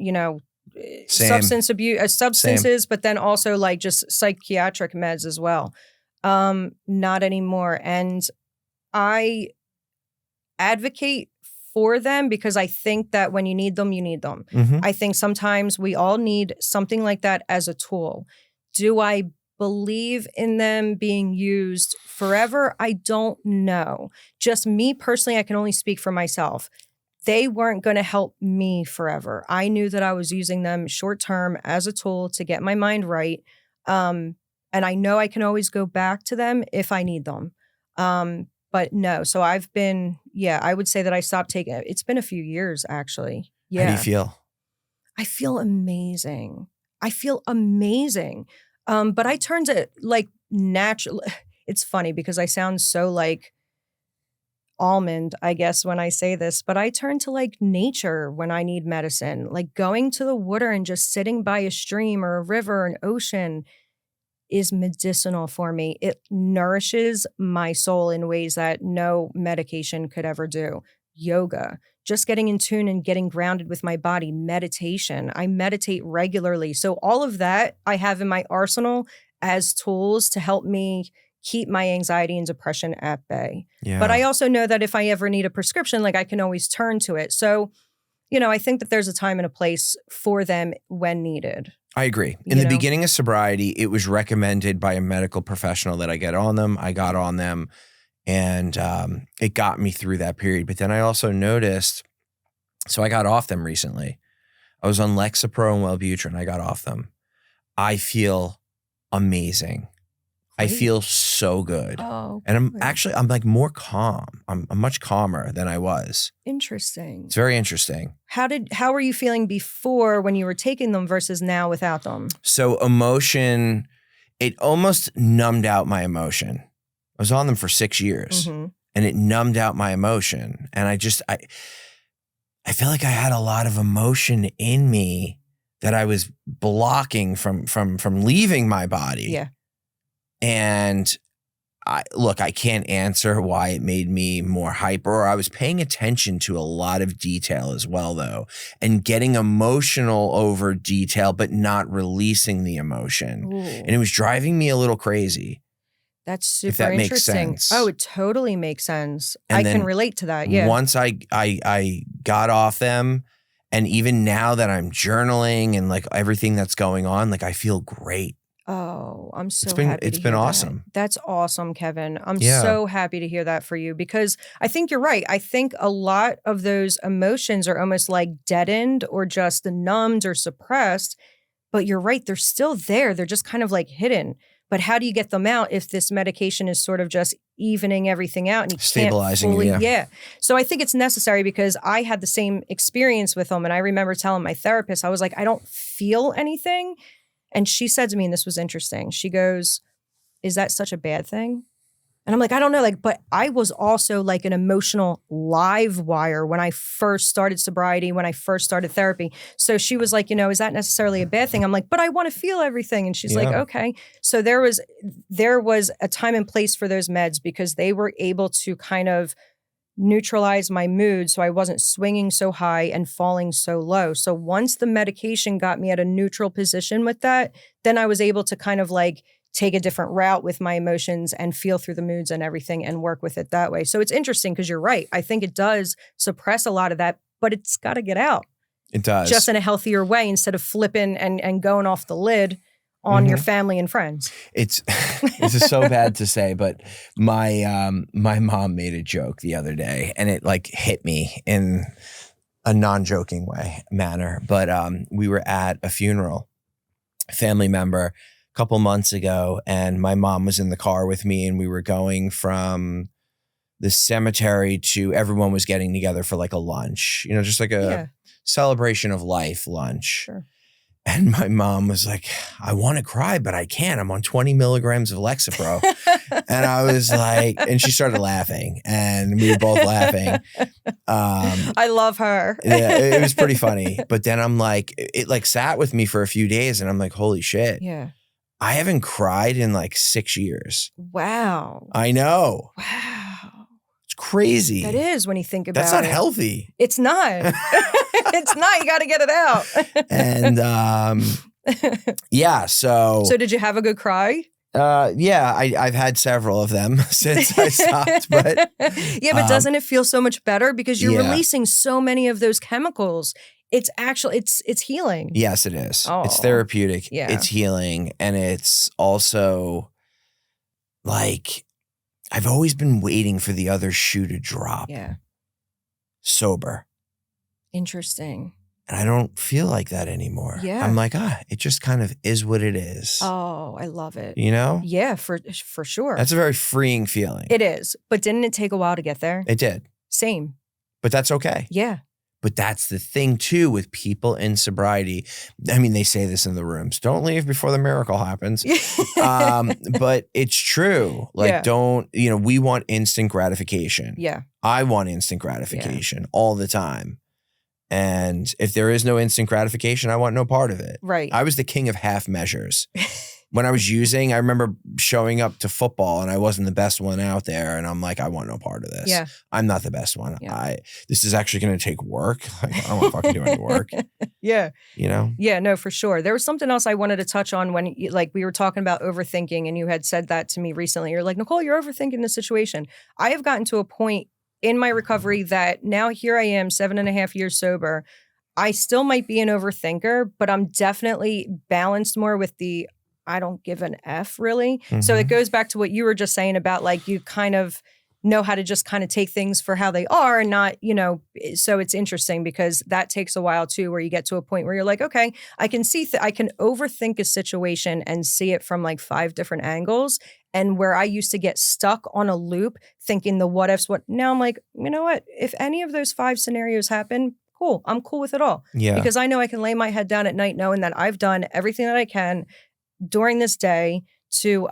substance abuse, substances, but then also like just psychiatric meds as well. Not anymore. And I advocate for them because I think that when you need them, you need them. Mm-hmm. I think sometimes we all need something like that as a tool. Do I believe in them being used forever? I don't know. Just me personally, I can only speak for myself. They weren't going to help me forever. I knew that I was using them short term as a tool to get my mind right. And I know I can always go back to them if I need them. But no, so I would say that I stopped taking it. It's been a few years actually. Yeah.
How do you feel?
I feel amazing. But I turn to like natural. It's funny because I sound so like almond, I guess, when I say this, but I turn to like nature when I need medicine, like going to the water and just sitting by a stream or a river or an ocean is medicinal for me. It nourishes my soul in ways that no medication could ever do. Yoga, just getting in tune and getting grounded with my body, meditation. I meditate regularly. So all of that I have in my arsenal as tools to help me keep my anxiety and depression at bay. Yeah. But I also know that if I ever need a prescription, like I can always turn to it. So, I think that there's a time and a place for them when needed.
I agree. In the beginning of sobriety, it was recommended by a medical professional that I get on them. I got on them. And it got me through that period. But then I also noticed, so I got off them recently. I was on Lexapro and Wellbutrin. I got off them. I feel amazing. I
Great.
feel so good.
Oh,
and
good.
I'm like more calm. I'm much calmer than I was.
Interesting.
It's very interesting.
How were you feeling before when you were taking them versus now without them?
So emotion, it almost numbed out my emotion. I was on them for 6 years and it numbed out my emotion. And I feel like I had a lot of emotion in me that I was blocking from leaving my body.
Yeah.
And I can't answer why it made me more hyper. I was paying attention to a lot of detail as well, though, and getting emotional over detail, but not releasing the emotion.
Ooh.
And it was driving me a little crazy.
That's super
if that makes
interesting.
sense.
Oh, it totally makes sense.
And
I can
then
relate to that. Yeah.
Once I got off them, and even now that I'm journaling and like everything that's going on, like I feel great.
Oh, I'm so
happy. It's been awesome.
That's awesome, Kevin. I'm so happy to hear that for you because I think you're right. I think a lot of those emotions are almost like deadened or just numbed or suppressed, but you're right. They're still there. They're just kind of like hidden. But how do you get them out if this medication is sort of just evening everything out and you
stabilizing
can't fully,
yeah.
So I think it's necessary because I had the same experience with them. And I remember telling my therapist, I was like, I don't feel anything. And she said to me, and this was interesting, she goes, is that such a bad thing? And I'm like, I don't know, like, but I was also like an emotional live wire when I first started sobriety, when I first started therapy. So she was like, is that necessarily a bad thing? I'm like, but I want to feel everything. And she's like, okay. So there was a time and place for those meds because they were able to kind of neutralize my mood so I wasn't swinging so high and falling so low. So once the medication got me at a neutral position with that, then I was able to kind of like take a different route with my emotions and feel through the moods and everything and work with it that way. So it's interesting because you're right. I think it does suppress a lot of that, but it's got to get out.
It does.
Just in a healthier way instead of flipping and going off the lid on your family and friends.
It's so bad to say, but my mom made a joke the other day and it like hit me in a non-joking manner. But we were at a funeral, a family member a couple months ago, and my mom was in the car with me and we were going from the cemetery to everyone was getting together for like a lunch, just like a celebration of life lunch.
Sure.
And my mom was like, I want to cry, but I can't. I'm on 20 milligrams of Lexapro. And I was like, and she started laughing and we were both laughing.
I love her.
Yeah, it was pretty funny. But then I'm like, it like sat with me for a few days and I'm like, holy shit.
Yeah.
I haven't cried in like 6 years.
Wow.
I know.
Wow.
It's crazy.
That is when you think about it.
That's not healthy.
It's not. It's not. You got to get it out.
And yeah, so
did you have a good cry?
Yeah, I've had several of them since I stopped. But
yeah, but doesn't it feel so much better because you're releasing so many of those chemicals? It's actually it's healing.
Yes, it is.
Oh,
it's therapeutic.
Yeah.
It's healing, and it's also like I've always been waiting for the other shoe to drop.
Yeah.
Sober.
Interesting.
And I don't feel like that anymore.
Yeah.
I'm like, it just kind of is what it is.
Oh, I love it.
Yeah,
for sure.
That's a very freeing feeling.
It is. But didn't it take a while to get there?
It did.
Same.
But that's okay.
Yeah.
But that's the thing too with people in sobriety. I mean, they say this in the rooms, don't leave before the miracle happens. But it's true. Like we want instant gratification.
Yeah.
I want instant gratification all the time. And if there is no instant gratification, I want no part of it.
Right.
I was the king of half measures. When I was I remember showing up to football and I wasn't the best one out there. And I'm like, I want no part of this.
Yeah.
I'm not the best one.
Yeah.
This is actually going to take work. Like, I don't want to fucking do any work.
Yeah.
Yeah,
no, for sure. There was something else I wanted to touch on when we were talking about overthinking and you had said that to me recently. You're like, Nicole, you're overthinking the situation. I have gotten to a point in my recovery that now here I am 7.5 years sober. I still might be an overthinker, but I'm definitely balanced more with the I don't give an F really. So it goes back to what you were just saying about like you kind of know how to just kind of take things for how they are and not, so it's interesting because that takes a while too, where you get to a point where you're like, okay, I can see, I can overthink a situation and see it from like 5 different angles. And where I used to get stuck on a loop thinking the what ifs, now I'm like, you know what? If any of those 5 scenarios happen, cool. I'm cool with it all.
Yeah.
Because I know I can lay my head down at night knowing that I've done everything that I can during this day to,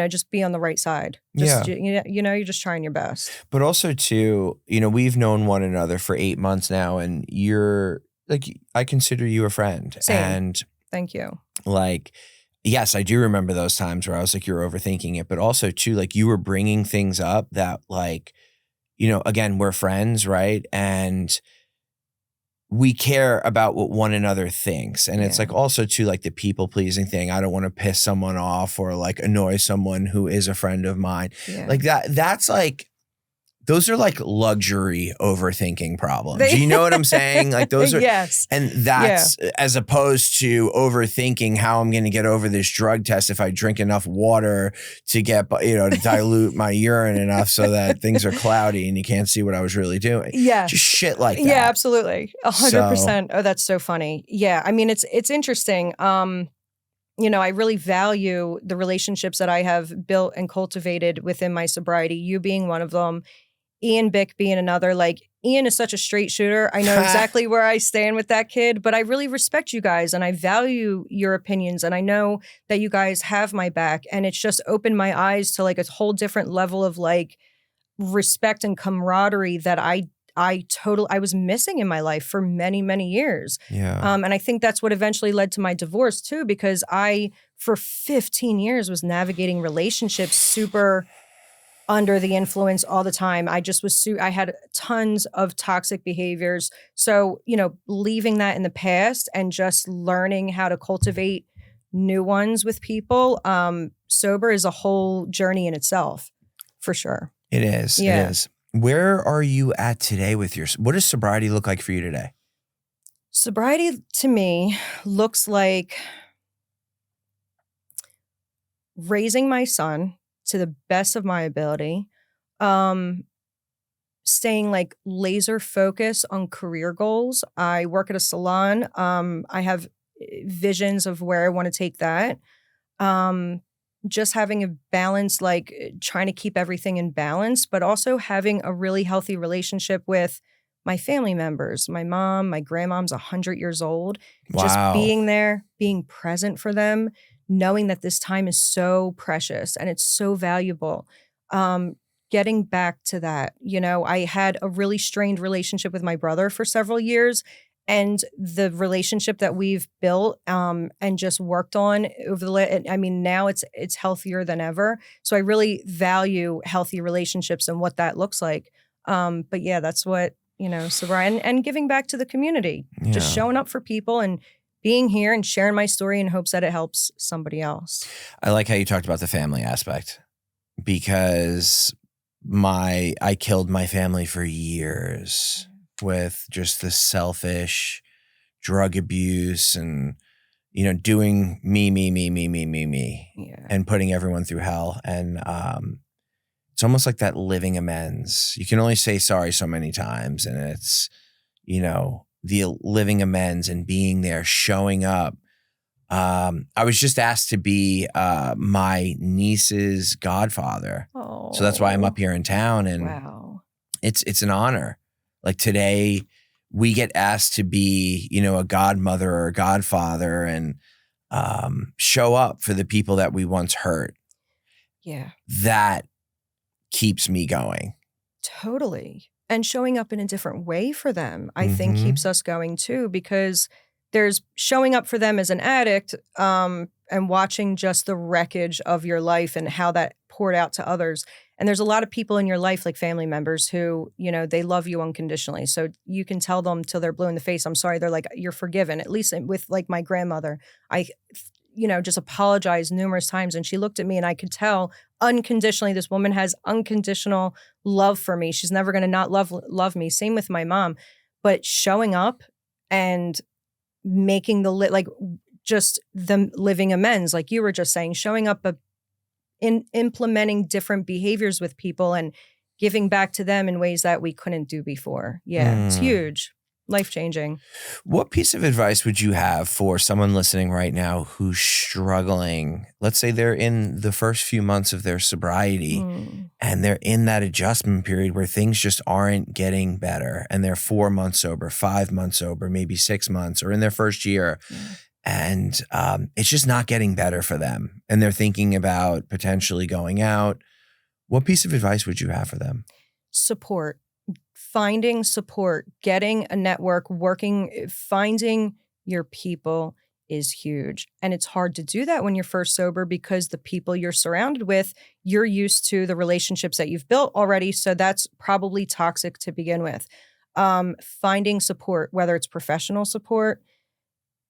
just be on the right side. You're just trying your best.
But also too, we've known one another for 8 months now, and you're like, I consider you a friend.
Same.
And
thank you.
Like, yes, I do remember those times where I was like, you're overthinking it, but also too, like you were bringing things up that like, again, we're friends, right? And we care about what one another thinks. And it's like also too like the people pleasing thing. I don't want to piss someone off or like annoy someone who is a friend of mine.
Yeah.
Like that's like, those are like luxury overthinking problems. Do you know what I'm saying? Like those are,
yes.
And that's as opposed to overthinking how I'm going to get over this drug test if I drink enough water to get, to dilute my urine enough so that things are cloudy and you can't see what I was really doing.
Yeah.
Just shit like that.
Yeah, absolutely. 100%. Oh, that's so funny. Yeah. I mean, it's interesting. I really value the relationships that I have built and cultivated within my sobriety, you being one of them. Ian Bick being another. Like, Ian is such a straight shooter. I know exactly where I stand with that kid, but I really respect you guys and I value your opinions. And I know that you guys have my back. And it's just opened my eyes to like a whole different level of like respect and camaraderie that I was missing in my life for many, many years.
Yeah.
And I think that's what eventually led to my divorce too, because I, for 15 years, was navigating relationships super under the influence all the time. I just was, I had tons of toxic behaviors. So, leaving that in the past and just learning how to cultivate new ones with people, sober is a whole journey in itself, for sure.
It is.
Yeah.
It is. Where are you at today with what does sobriety look like for you today?
Sobriety to me looks like raising my son to the best of my ability, staying like laser focused on career goals. I work at a salon. I have visions of where I want to take that. Just having a balance, like trying to keep everything in balance, but also having a really healthy relationship with my family members. My mom, my grandmom's 100 years old.
Wow.
Just being there, being present for them, knowing that this time is so precious and it's so valuable. Getting back to that, I had a really strained relationship with my brother for several years, and the relationship that we've built and just worked on over now it's healthier than ever. So I really value healthy relationships and what that looks like. But yeah, that's what, sobriety and giving back to the community, just showing up for people and being here and sharing my story in hopes that it helps somebody else.
I like how you talked about the family aspect, because I killed my family for years with just the selfish drug abuse and, doing me, and putting everyone through hell. And it's almost like that living amends. You can only say sorry so many times, and it's, the living amends and being there, showing up. I was just asked to be my niece's godfather.
Oh.
So that's why I'm up here in town. And
wow.
It's an honor. Like today we get asked to be, a godmother or a godfather and show up for the people that we once hurt.
Yeah.
That keeps me going.
Totally. And showing up in a different way for them, I think keeps us going too, because there's showing up for them as an addict and watching just the wreckage of your life and how that poured out to others. And there's a lot of people in your life, like family members who, they love you unconditionally. So you can tell them till they're blue in the face, I'm sorry. They're like, you're forgiven. At least with like my grandmother, I just apologized numerous times. And she looked at me and I could tell unconditionally, this woman has unconditional love for me. She's never going to not love me. Same with my mom. But showing up and making just them living amends, like you were just saying, showing up in implementing different behaviors with people and giving back to them in ways that we couldn't do before. Yeah, it's huge. Life-changing.
What piece of advice would you have for someone listening right now who's struggling? Let's say they're in the first few months of their sobriety and they're in that adjustment period where things just aren't getting better and they're 4 months sober, 5 months sober, maybe 6 months, or in their first year. And it's just not getting better for them. And they're thinking about potentially going out. What piece of advice would you have for them?
Support. Finding support, getting a network, finding your people is huge. And it's hard to do that when you're first sober because the people you're surrounded with, you're used to the relationships that you've built already. So that's probably toxic to begin with. Finding support, whether it's professional support,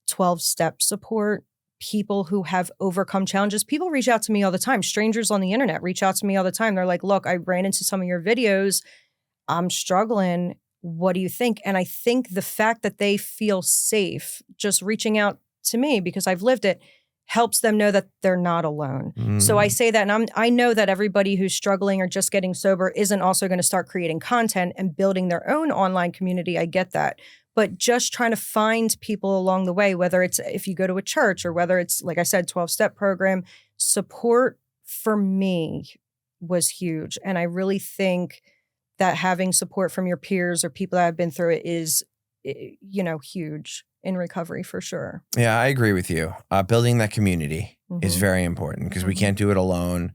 12-step support, people who have overcome challenges. People reach out to me all the time. Strangers on the internet reach out to me all the time. They're like, look, I ran into some of your videos. I'm struggling. What do you think? And I think the fact that they feel safe just reaching out to me because I've lived it helps them know that they're not alone. So I say that, and I know that everybody who's struggling or just getting sober isn't also going to start creating content and building their own online community. I get that. But just trying to find people along the way, whether it's if you go to a church or whether it's, like I said, 12-step program, support for me was huge. And I really think that having support from your peers or people that have been through it is, huge in recovery for sure.
Yeah, I agree with you. Building that community is very important because we can't do it alone.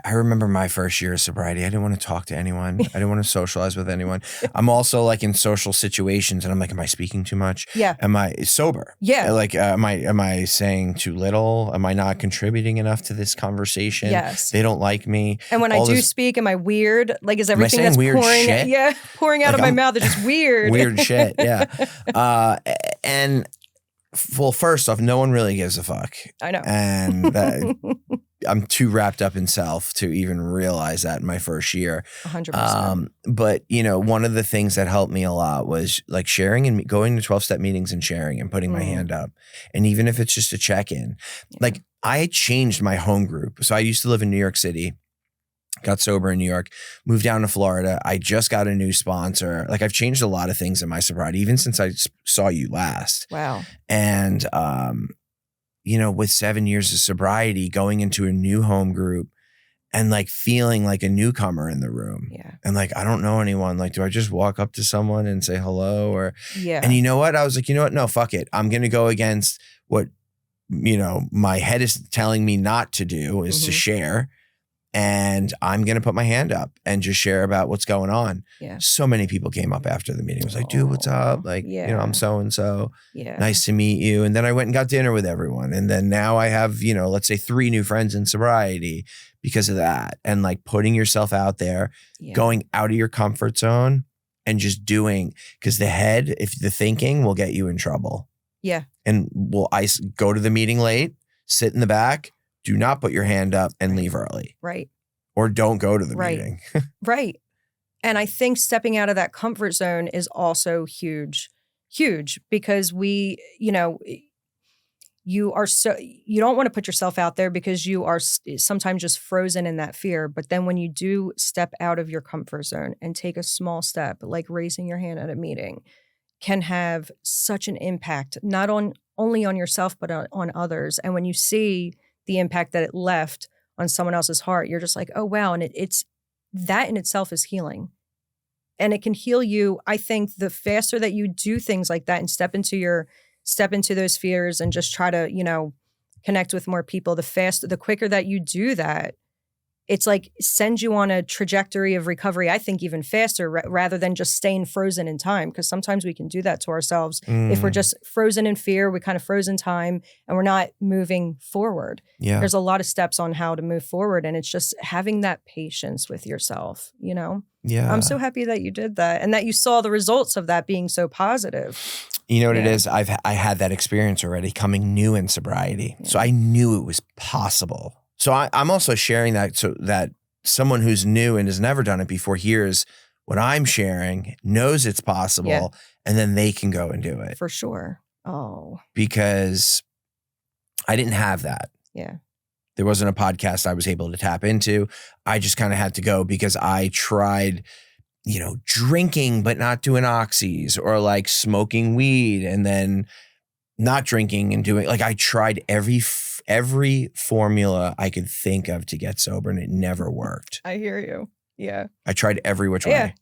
I remember my first year of sobriety. I didn't want to talk to anyone. I didn't want to socialize with anyone. I'm also like in social situations and I'm like, am I speaking too much?
Yeah.
Am I sober?
Yeah.
Like, am I saying too little? Am I not contributing enough to this conversation?
Yes.
They don't like me.
And when I do speak, am I weird? Like, is everything that's
weird
pouring?
Shit?
Yeah, pouring out
Like
of my mouth is just weird.
Weird shit. Yeah. And well, first off, no one really gives a fuck.
I know.
And I'm too wrapped up in self to even realize that in my first year.
100%.
But, one of the things that helped me a lot was like sharing and going to 12-step meetings and sharing and putting my hand up. And even if it's just a check-in, like I changed my home group. So I used to live in New York City, got sober in New York, moved down to Florida. I just got a new sponsor. Like I've changed a lot of things in my sobriety, even since I saw you last.
Wow.
And, with 7 years of sobriety, going into a new home group and like feeling like a newcomer in the room.
Yeah.
And like, I don't know anyone. Like, do I just walk up to someone and say hello? And you know what? I was like, no, fuck it. I'm going to go against what, my head is telling me not to do is to share. And I'm going to put my hand up and just share about what's going on.
Yeah.
So many people came up after the meeting. It was like, dude, what's up? Like, I'm so-and-so.
Yeah.
Nice to meet you. And then I went and got dinner with everyone. And then now I have, let's say 3 new friends in sobriety because of that. And like putting yourself out there, going out of your comfort zone and just doing, because if the thinking will get you in trouble.
Yeah.
And I go to the meeting late, sit in the back, do not put your hand up and leave early.
Right.
Or don't go to the meeting.
Right. And I think stepping out of that comfort zone is also huge because you don't want to put yourself out there because you are sometimes just frozen in that fear. But then when you do step out of your comfort zone and take a small step, like raising your hand at a meeting, can have such an impact, not only on yourself, but on others. And when you see the impact that it left on someone else's heart, you're just like, oh, wow. And it's that in itself is healing. And it can heal you. I think the faster that you do things like that and step into those fears and just try to, connect with more people, the quicker that you do that, it's like sends you on a trajectory of recovery, I think even faster rather than just staying frozen in time. Because sometimes we can do that to ourselves. If we're just frozen in fear, we kind of froze in time and we're not moving forward.
Yeah.
There's a lot of steps on how to move forward. And it's just having that patience with yourself,
Yeah.
I'm so happy that you did that and that you saw the results of that being so positive.
You know what it is? I had that experience already coming new in sobriety. So I knew it was possible. So I'm also sharing that so that someone who's new and has never done it before hears what I'm sharing, knows it's possible, and then they can go and do it.
For sure. Oh.
Because I didn't have that.
Yeah.
There wasn't a podcast I was able to tap into. I just kind of had to go because I tried, drinking, but not doing oxys, or like smoking weed and then not drinking and doing, like, I tried every formula I could think of to get sober, and it never worked.
I hear you. Yeah.
I tried every which way.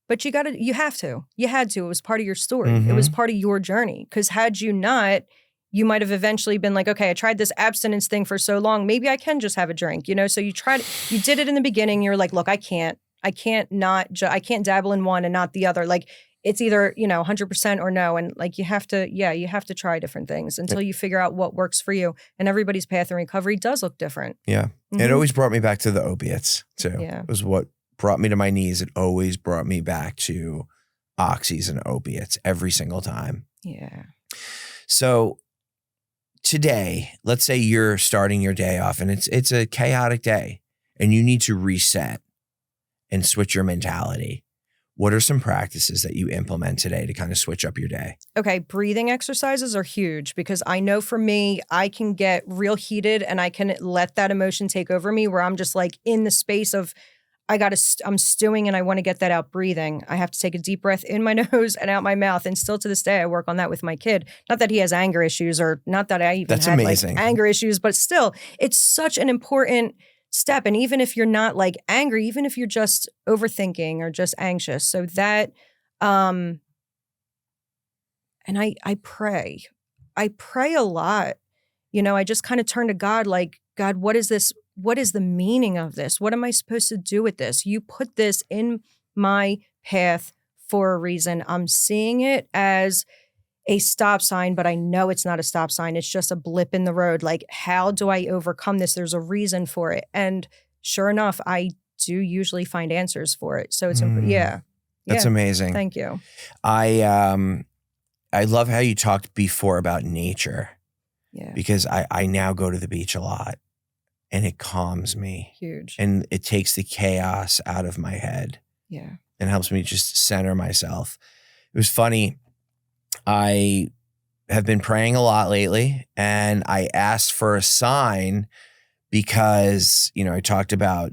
But you had to. It was part of your story. It was part of your journey. Because had you not, you might have eventually been like, okay, I tried this abstinence thing for so long. Maybe I can just have a drink, So you did it in the beginning. You're like, look, I can't dabble in one and not the other. Like, it's either, 100% or no. And like, you have to try different things until you figure out what works for you. And everybody's path in recovery does look different.
Yeah. It always brought me back to the opiates too.
Yeah.
It was what brought me to my knees. It always brought me back to oxys and opiates every single time.
Yeah.
So today, let's say you're starting your day off and it's a chaotic day and you need to reset and switch your mentality. What are some practices that you implement today to kind of switch up your day? Okay,
breathing exercises are huge because I know for me, I can get real heated and I can let that emotion take over me where I'm just like in the space of I'm stewing and I want to get that out breathing. I have to take a deep breath in my nose and out my mouth. And still to this day, I work on that with my kid. Not that he has anger issues or not that I even had like anger issues, but still, it's such an important step. And even if you're not like angry, even if you're just overthinking or just anxious. So that, and I pray a lot, I just kind of turn to God, like, God, what is this? What is the meaning of this? What am I supposed to do with this? You put this in my path for a reason. I'm seeing it as a stop sign, but I know it's not a stop sign. It's just a blip in the road. Like, how do I overcome this? There's a reason for it. And sure enough, I do usually find answers for it. So it's,
That's amazing.
Thank you.
I love how you talked before about nature.
Yeah.
Because I now go to the beach a lot and it calms me.
Huge.
And it takes the chaos out of my head.
Yeah.
And helps me just center myself. It was funny. I have been praying a lot lately and I asked for a sign because, I talked about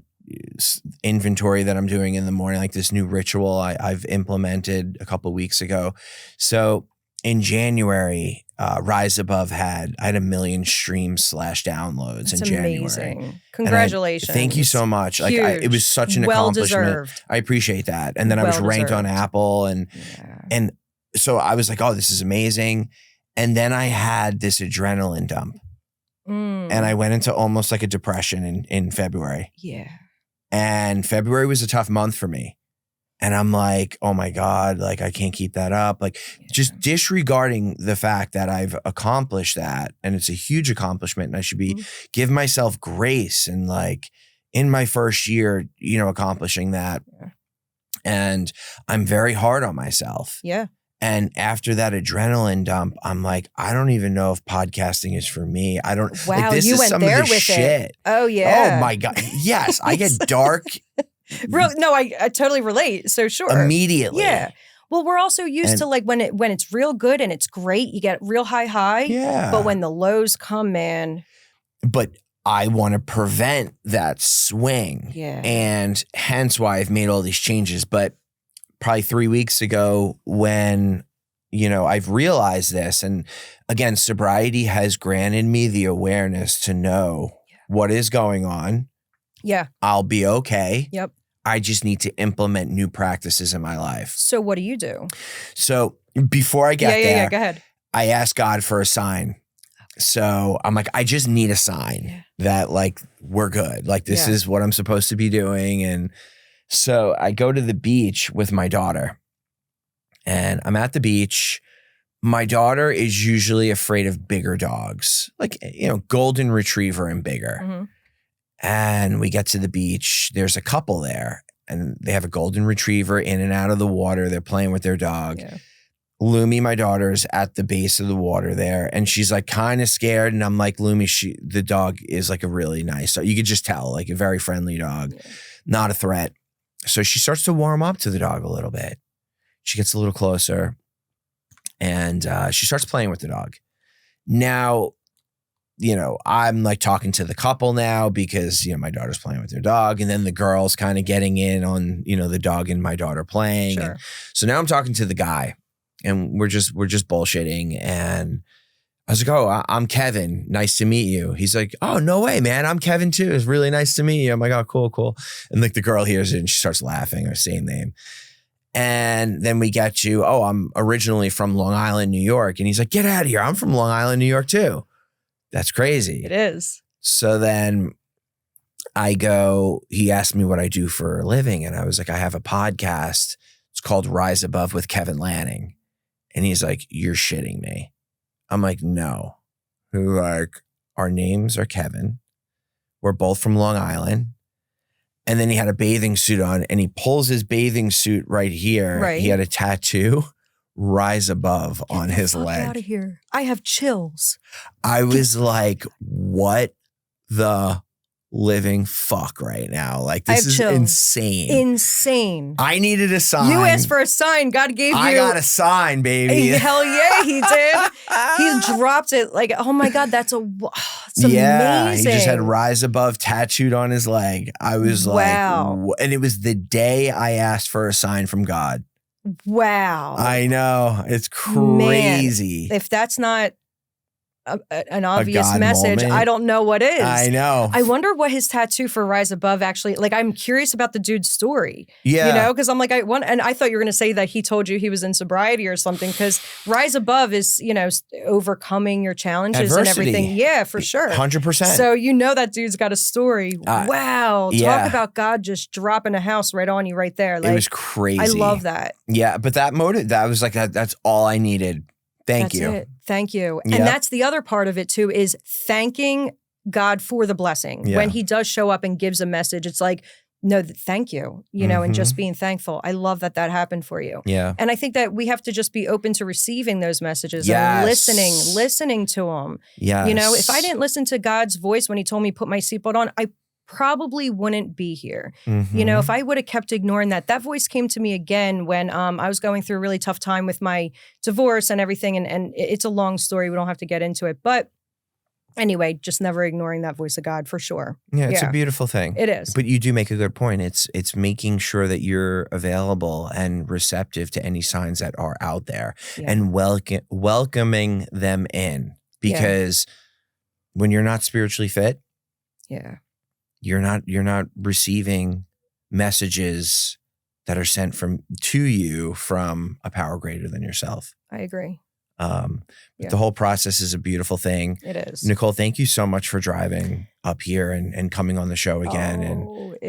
inventory that I'm doing in the morning, like this new ritual I've implemented a couple of weeks ago. So in January, Rise Above I had 1 million streams / downloads in January.
Amazing. Congratulations.
Thank you so much. Like it was such an accomplishment.
Deserved.
I appreciate that. And then I was ranked on Apple and so I was like, oh, this is amazing. And then I had this adrenaline dump. And I went into almost like a depression in February.
Yeah.
And February was a tough month for me. And I'm like, oh my God, like I can't keep that up. Like just disregarding the fact that I've accomplished that. And it's a huge accomplishment. And I should be give myself grace and like in my first year, accomplishing that.
Yeah.
And I'm very hard on myself.
Yeah.
And after that adrenaline dump, I'm like, I don't even know if podcasting is for me. I don't.
Wow,
like, this
you
is
went
some
there
of the
with
shit.
it. Oh yeah.
Oh my God. Yes, I get dark.
No, I totally relate. So sure.
Immediately.
Yeah. Well, we're also used to like when it's real good and it's great, you get real high.
Yeah.
But when the lows come, man.
But I want to prevent that swing.
Yeah.
And hence why I've made all these changes. But probably 3 weeks ago when, I've realized this. And again, sobriety has granted me the awareness to know what is going on.
Yeah.
I'll be okay.
Yep.
I just need to implement new practices in my life.
So what do you do?
So before I get there,
go ahead.
I asked God for a sign. So I'm like, I just need a sign that like, we're good. Like this is what I'm supposed to be doing. And so I go to the beach with my daughter and I'm at the beach. My daughter is usually afraid of bigger dogs, like, golden retriever and bigger.
Mm-hmm.
And we get to the beach. There's a couple there and they have a golden retriever in and out of the water. They're playing with their dog.
Yeah.
Lumi, my daughter's at the base of the water there and she's like kind of scared. And I'm like, Lumi, the dog is like a really nice, you could just tell, like a very friendly dog, not a threat. So she starts to warm up to the dog a little bit. She gets a little closer and she starts playing with the dog. Now, I'm like talking to the couple now because, my daughter's playing with their dog, and then the girl's kind of getting in on, the dog and my daughter playing.
Sure.
And so now I'm talking to the guy, and we're just bullshitting. And I was like, oh, I'm Kevin. Nice to meet you. He's like, oh, no way, man. I'm Kevin too. It's really nice to meet you. I'm like, oh, cool. And like the girl hears it and she starts laughing, our same name. And then we get to, oh, I'm originally from Long Island, New York. And he's like, get out of here. I'm from Long Island, New York too. That's crazy.
It is.
So then I go, he asked me what I do for a living. And I was like, I have a podcast. It's called Rise Above with Kevin Lanning. And he's like, you're shitting me. I'm like, no. Like, our names are Kevin. We're both from Long Island. And then he had a bathing suit on, and he pulls his bathing suit right here.
Right.
He had a tattoo, Rise Above, on his leg.
Get out of here. I have chills.
I was like, what the living fuck right now? Like, this is
chills.
insane.
Insane.
I needed a sign.
You asked for a sign. God gave you.
I got a sign, baby.
Hell yeah, he did. He dropped it like, oh my God, it's
yeah,
amazing.
he just had Rise Above tattooed on his leg. I was
wow.
like, and it was the day I asked for a sign from God.
Wow.
I know. It's crazy.
Man, if that's not an obvious message,
moment.
I don't know what is.
I know.
I wonder what his tattoo for Rise Above actually, like, I'm curious about the dude's story.
Yeah.
Because I'm like, and I thought you were going to say that he told you he was in sobriety or something, because Rise Above is, overcoming your challenges and everything. Yeah, for sure.
100%.
So that dude's got a story. Wow.
Yeah.
Talk about God just dropping a house right on you right there. Like,
it was crazy.
I love that.
Yeah, but that was like, that's all I needed. Thank you.
It. Thank you.
Yep.
And that's the other part of it too, is thanking God for the blessing.
Yeah.
When he does show up and gives a message, it's like, no, thank you, and just being thankful. I love that happened for you.
Yeah.
And I think that we have to just be open to receiving those messages
yes.
and listening to them.
Yes.
If I didn't listen to God's voice when he told me put my seatbelt on, I probably wouldn't be here. If I would have kept ignoring that voice came to me again when I was going through a really tough time with my divorce and everything. And it's a long story. We don't have to get into it. But anyway, just never ignoring that voice of God for sure.
Yeah, it's a beautiful thing.
It is.
But you do make a good point. It's making sure that you're available and receptive to any signs that are out there and welcoming them in. Because when you're not spiritually fit, you're not receiving messages that are sent to you from a power greater than yourself.
I agree.
The whole process is a beautiful thing.
It is.
Nicole, thank you so much for driving up here and coming on the show again.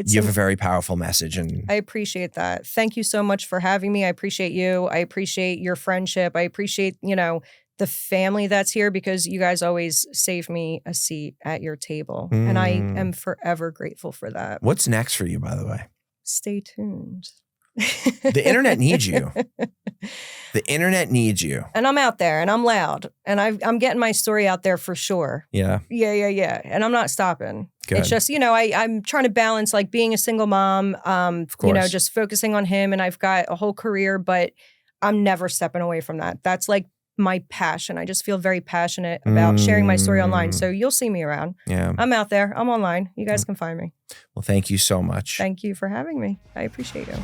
You have a very powerful message. And
I appreciate that. Thank you so much for having me. I appreciate you. I appreciate your friendship. I appreciate, the family that's here, because you guys always save me a seat at your table. And I am forever grateful for that.
What's next for you, by the way?
Stay tuned.
The internet needs you. The internet needs you.
And I'm out there and I'm loud and I'm getting my story out there for sure.
Yeah.
Yeah. And I'm not stopping.
Good.
It's just, I'm trying to balance like being a single mom, just focusing on him, and I've got a whole career, but I'm never stepping away from that. That's like my passion. I just feel very passionate about sharing my story online. So you'll see me around.
Yeah.
I'm out there. I'm online. You guys can find me.
Well, thank you so much.
Thank you for having me. I appreciate you.